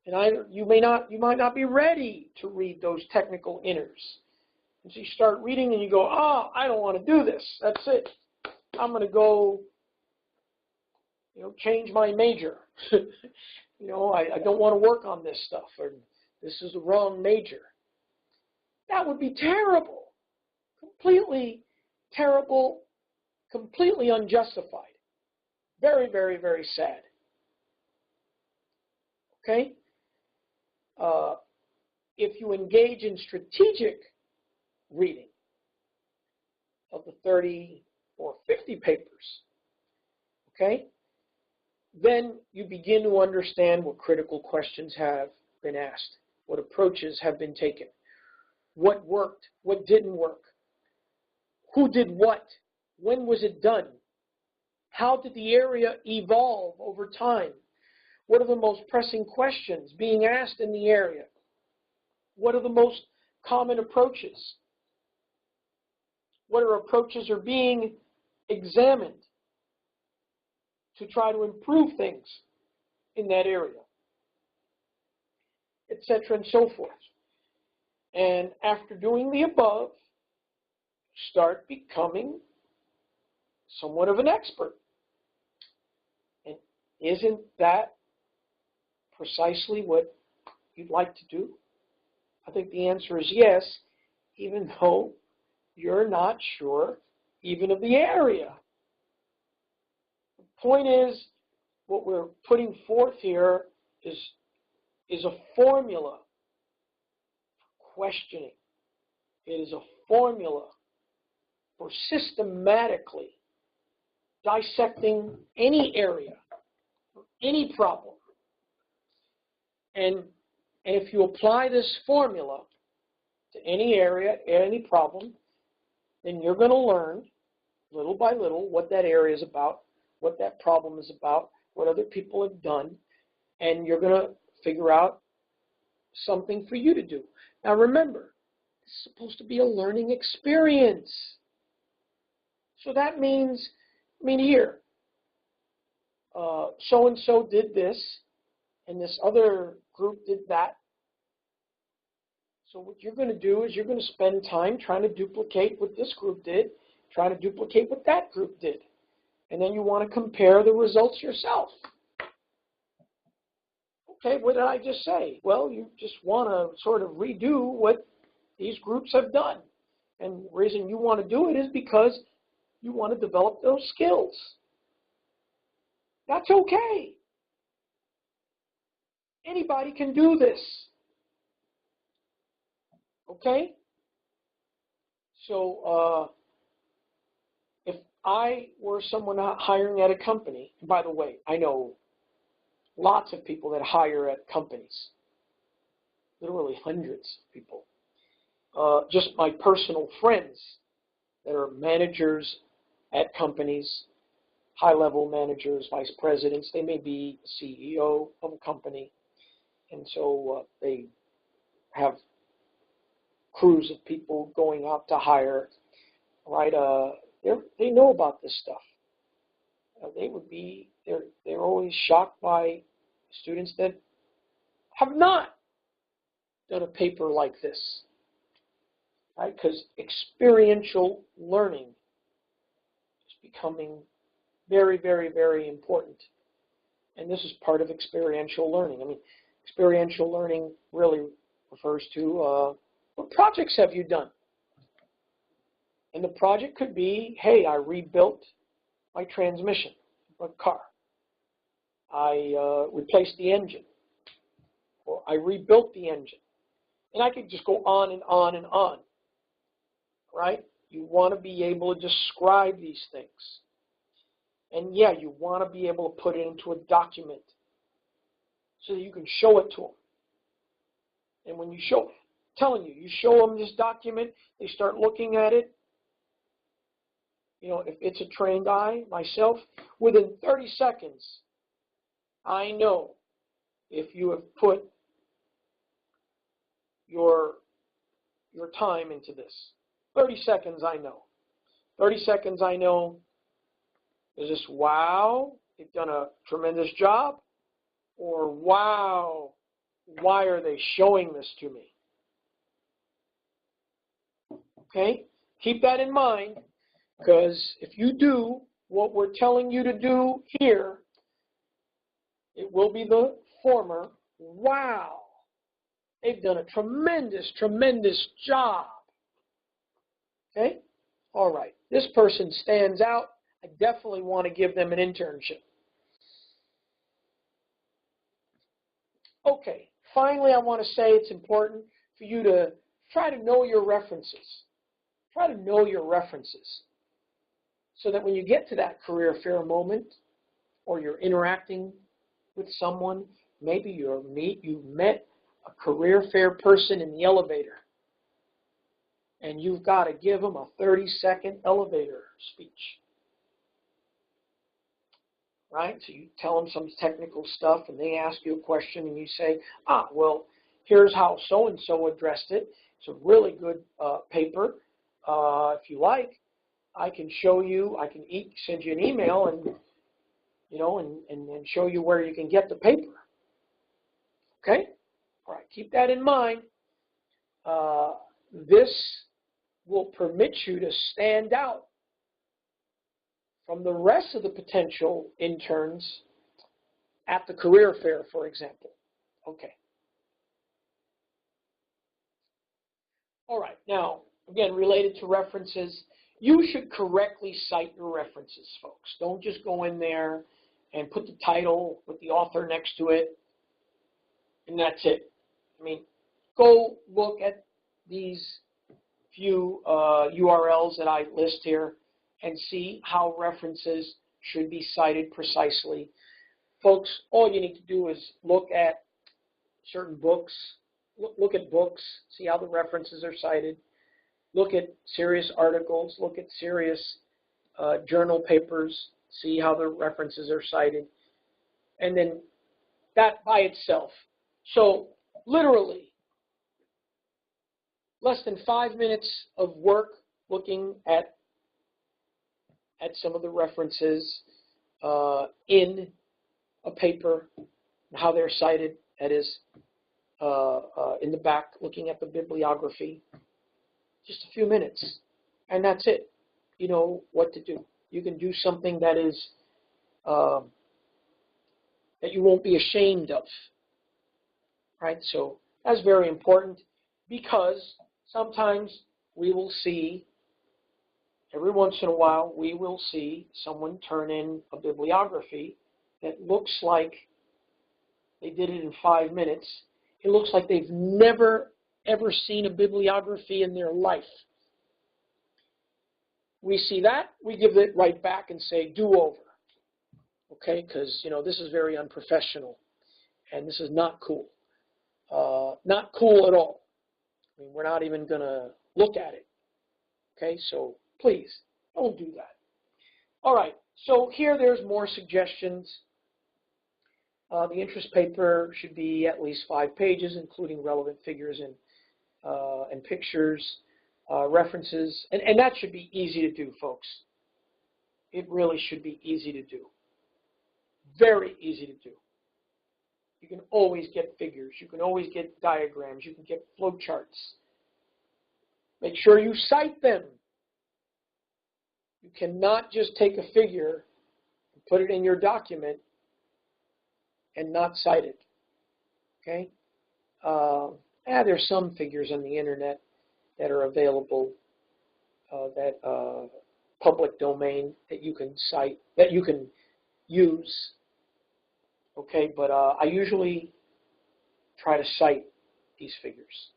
And you might not be ready to read those technical inners. And so you start reading and you go, oh, I don't want to do this. That's it. I'm going to go, change my major. I don't want to work on this stuff, or this is the wrong major. That would be terrible, completely terrible, completely unjustified. Very, very, very sad. Okay? If you engage in strategic reading of the 30 or 50 papers, okay, then you begin to understand what critical questions have been asked, what approaches have been taken, what worked, what didn't work, who did what, when was it done, how did the area evolve over time, what are the most pressing questions being asked in the area, what are the most common approaches, what approaches are being examined to try to improve things in that area, etc., and so forth. And after doing the above, start becoming somewhat of an expert. And isn't that precisely what you'd like to do? I think the answer is yes, even though you're not sure even of the area. The point is, what we're putting forth here is a formula for questioning. It is a formula for systematically dissecting any area, any problem. And if you apply this formula to any area, any problem, then you're going to learn little by little what that area is about, what that problem is about, what other people have done, and you're going to figure out something for you to do. Now remember, it's supposed to be a learning experience. So that means, here, so-and-so did this, and this other group did that. So what you're going to do is you're going to spend time trying to duplicate what this group did, trying to duplicate what that group did. And then you want to compare the results yourself. Okay, what did I just say? Well, you just want to sort of redo what these groups have done. And the reason you want to do it is because you want to develop those skills. That's okay. Anybody can do this. Okay? So, if I were someone hiring at a company, and by the way, I know lots of people that hire at companies, literally hundreds of people. Just my personal friends that are managers at companies, high-level managers, vice presidents. They may be CEO of a company, and so they have crews of people going out to hire, right? They know about this stuff. They're always shocked by students that have not done a paper like this, right? Because experiential learning is becoming very, very, very important. And this is part of experiential learning. I mean, experiential learning really refers to what projects have you done? And the project could be, hey, I rebuilt my transmission of a car. I replaced the engine. Or I rebuilt the engine. And I could just go on and on and on. Right? You want to be able to describe these things. And yeah, you want to be able to put it into a document so that you can show it to them. And when you show, telling you, you show them this document, they start looking at it. You know, if it's a trained eye, myself, within 30 seconds, I know if you have put your time into this. 30 seconds, I know. 30 seconds, I know. Is this, wow, they've done a tremendous job? Or, wow, why are they showing this to me? Okay? Keep that in mind, because if you do what we're telling you to do here, it will be the former, wow, they've done a tremendous, tremendous job. Okay? All right. This person stands out. I definitely want to give them an internship. Okay. Finally, I want to say it's important for you to try to know your references. Try to know your references so that when you get to that career fair moment or you're interacting with someone, maybe you met a career fair person in the elevator and you've got to give them a 30-second elevator speech. Right? So you tell them some technical stuff and they ask you a question and you say, well, here's how so-and-so addressed it. It's a really good paper. If you like, I can show you, send you an email and, and show you where you can get the paper. Okay? All right, keep that in mind. This will permit you to stand out from the rest of the potential interns at the career fair, for example. Okay. All right. Now, again, related to references, you should correctly cite your references, folks. Don't just go in there and put the title with the author next to it, and that's it. I mean, go look at these few URLs that I list here and see how references should be cited precisely. Folks, all you need to do is look at certain books, look at books, see how the references are cited, look at serious articles, look at serious journal papers, see how the references are cited. And then that by itself. So literally, less than 5 minutes of work looking at some of the references in a paper, how they're cited, that is, in the back, looking at the bibliography. Just a few minutes, and that's it. You know what to do. You can do something that is that you won't be ashamed of, right? So that's very important, because sometimes we will see, every once in a while, we will see someone turn in a bibliography that looks like they did it in 5 minutes. It looks like they've never, ever seen a bibliography in their life. We see that, we give it right back and say, do over. Okay, because, you know, this is very unprofessional, and this is not cool. Not cool at all. I mean, we're not even going to look at it. Okay, so please, don't do that. All right, so here there's more suggestions. The interest paper should be at least 5 pages, including relevant figures and pictures, references, and that should be easy to do, folks. It really should be easy to do. Very easy to do. You can always get figures. You can always get diagrams. You can get flow charts. Make sure you cite them. You cannot just take a figure and put it in your document and not cite it. Okay? There's some figures on the internet that are available, public domain, that you can cite, that you can use. Okay, but I usually try to cite these figures.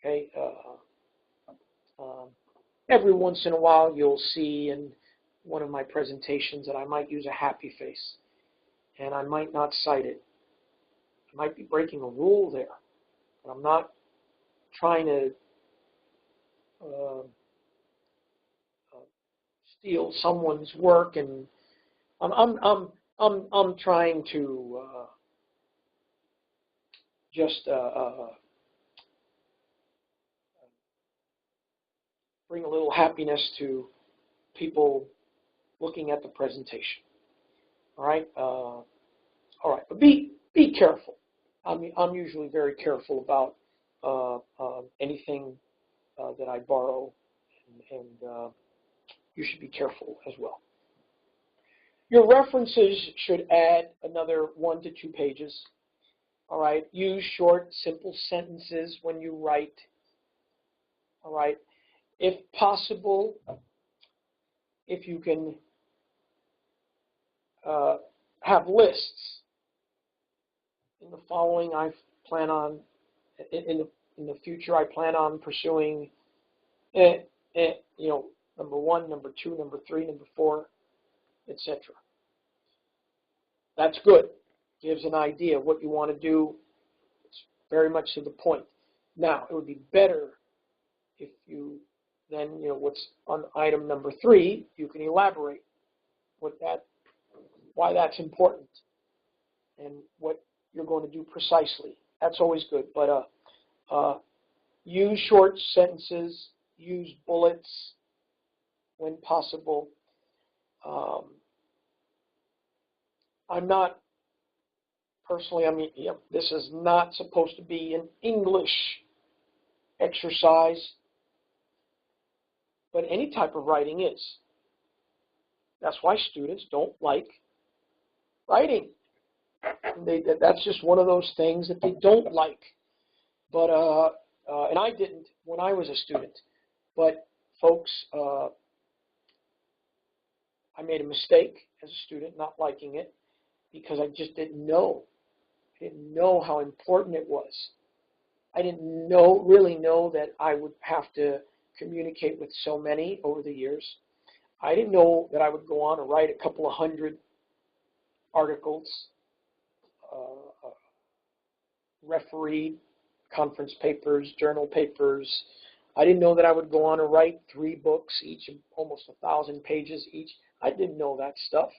Okay, every once in a while you'll see in one of my presentations that I might use a happy face, and I might not cite it. I might be breaking a rule there, but I'm not trying to steal someone's work, and I'm trying to just bring a little happiness to people looking at the presentation. All right, but be careful. I'm usually very careful about anything that I borrow, and you should be careful as well. Your references should add another 1 to 2 pages. All right, use short, simple sentences when you write. All right, if possible, if you can have lists. In the following, I plan on, in the future, I plan on pursuing, number 1, number 2, number 3, number 4, etc. That's good. Gives an idea of what you want to do. It's very much to the point. Now, it would be better if you then, what's on item number 3, you can elaborate why that's important and what you're going to do precisely. That's always good. But use short sentences, use bullets when possible. I'm not, personally, this is not supposed to be an English exercise, but any type of writing is. That's why students don't like writing. That's just one of those things that they don't like. But, and I didn't when I was a student. But, folks, I made a mistake as a student not liking it because I just didn't know. I didn't know how important it was. I didn't really know that I would have to communicate with so many over the years. I didn't know that I would go on to write a couple of 100 articles, refereed conference papers, journal papers. I didn't know that I would go on to write 3 books, each of almost 1,000 pages each. I didn't know that stuff.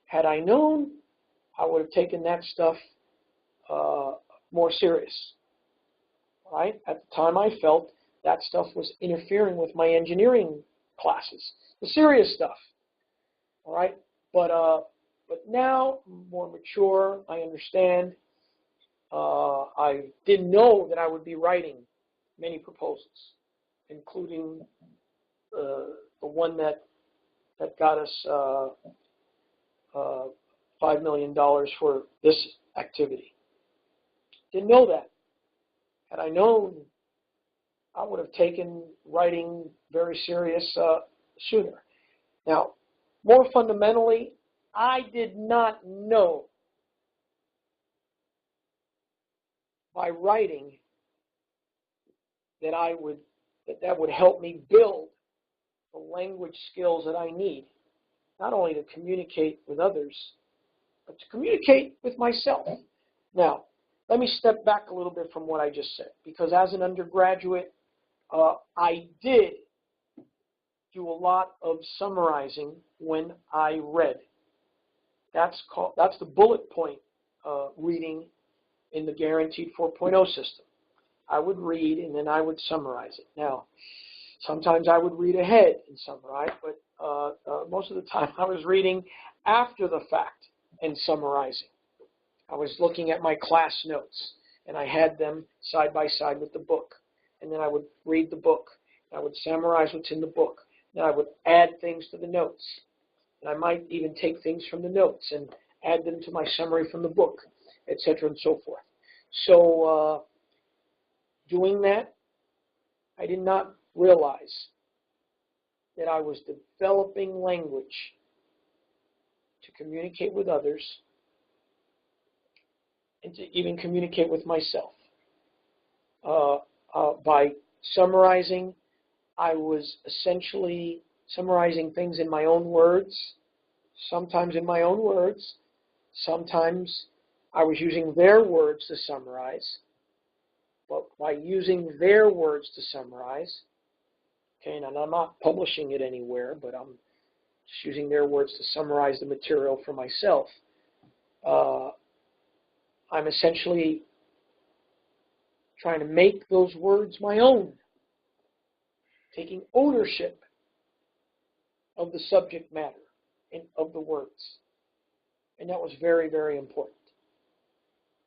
Had I known, I would have taken that stuff more serious. Right? At the time, I felt that stuff was interfering with my engineering classes, the serious stuff. All right? But now, I'm more mature, I understand. I didn't know that I would be writing many proposals, including the one that got us $5 million for this activity. Didn't know that. Had I known, I would have taken writing very serious sooner. Now, more fundamentally, I did not know by writing that that would help me build the language skills that I need, not only to communicate with others, but to communicate with myself. Now, let me step back a little bit from what I just said, because as an undergraduate, I did do a lot of summarizing when I read. That's the bullet point reading in the Guaranteed 4.0 system. I would read and then I would summarize it. Now, sometimes I would read ahead and summarize, but most of the time I was reading after the fact and summarizing. I was looking at my class notes, and I had them side by side with the book. And then I would read the book. I would summarize what's in the book. Then I would add things to the notes. And I might even take things from the notes and add them to my summary from the book, etc. and so forth. So doing that, I did not realize that I was developing language to communicate with others and to even communicate with myself. By summarizing, I was essentially summarizing things in my own words, sometimes in my own words, sometimes I was using their words to summarize, but by using their words to summarize, okay, and I'm not publishing it anywhere, but I'm just using their words to summarize the material for myself, I'm essentially trying to make those words my own, taking ownership of the subject matter and of the words. And that was very, very important.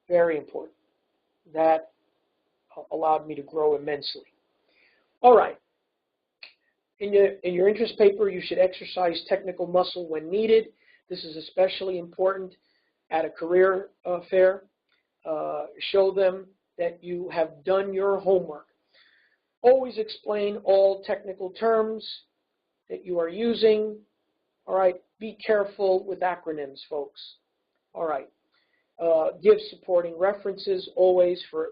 Very important. That allowed me to grow immensely. All right. In your interest paper, you should exercise technical muscle when needed. This is especially important at a career fair. Show them that you have done your homework. Always explain all technical terms that you are using. All right, be careful with acronyms, folks. All right, give supporting references always for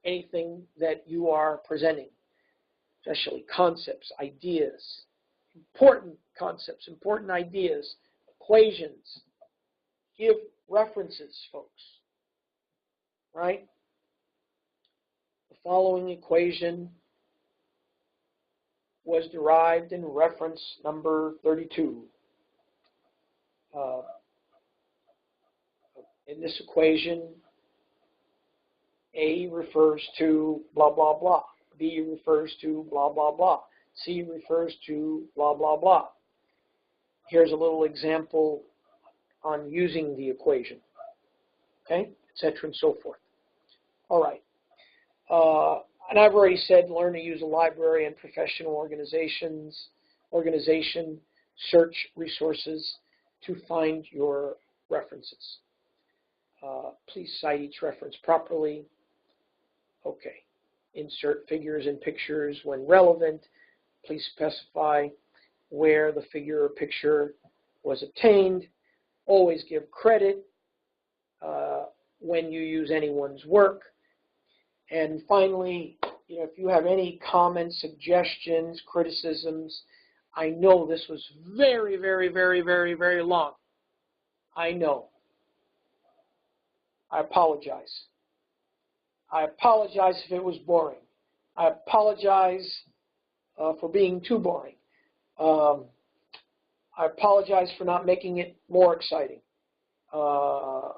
anything that you are presenting, especially concepts, ideas, important concepts, important ideas, equations. Give references, folks. Right? The following equation was derived in reference number 32. In this equation, A refers to blah, blah, blah. B refers to blah, blah, blah. C refers to blah, blah, blah. Here's a little example on using the equation, okay, etc. and so forth. All right. And I've already said learn to use a library and professional organization search resources to find your references. Please cite each reference properly. Okay. Insert figures and pictures when relevant. Please specify where the figure or picture was obtained. Always give credit when you use anyone's work. And finally, if you have any comments, suggestions, criticisms, I know this was very, very, very, very, very long. I know. I apologize. I apologize if it was boring. I apologize for being too boring. I apologize for not making it more exciting.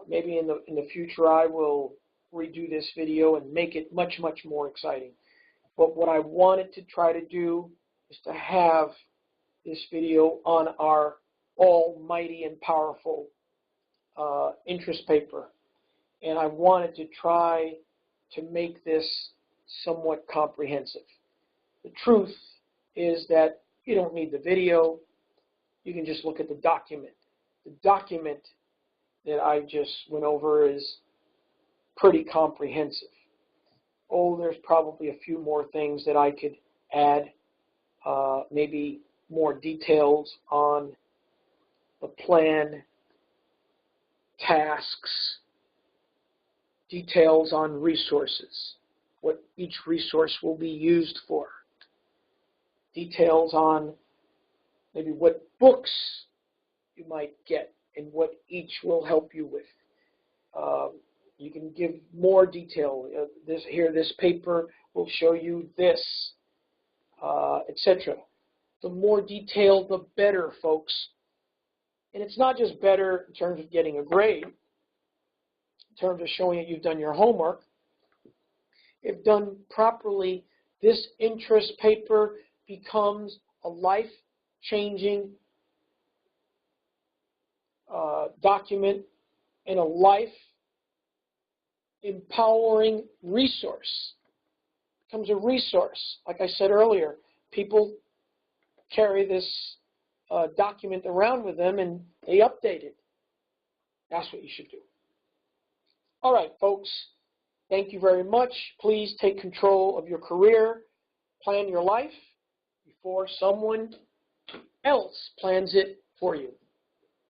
Maybe in the future I will redo this video and make it much, much more exciting. But what I wanted to try to do is to have this video on our almighty and powerful interest paper. And I wanted to try to make this somewhat comprehensive. The truth is that you don't need the video. You can just look at the document. The document that I just went over is pretty comprehensive. Oh, there's probably a few more things that I could add, maybe more details on the plan, tasks, details on resources, what each resource will be used for, details on maybe what books you might get and what each will help you with. You can give more detail. This paper will show you this, etc. The more detail, the better, folks. And it's not just better in terms of getting a grade, in terms of showing that you've done your homework. If done properly, this interest paper becomes a life-changing document and a life-empowering resource. It becomes a resource. Like I said earlier, people carry this document around with them and they update it. That's what you should do. All right, folks. Thank you very much. Please take control of your career. Plan your life before someone else plans it for you.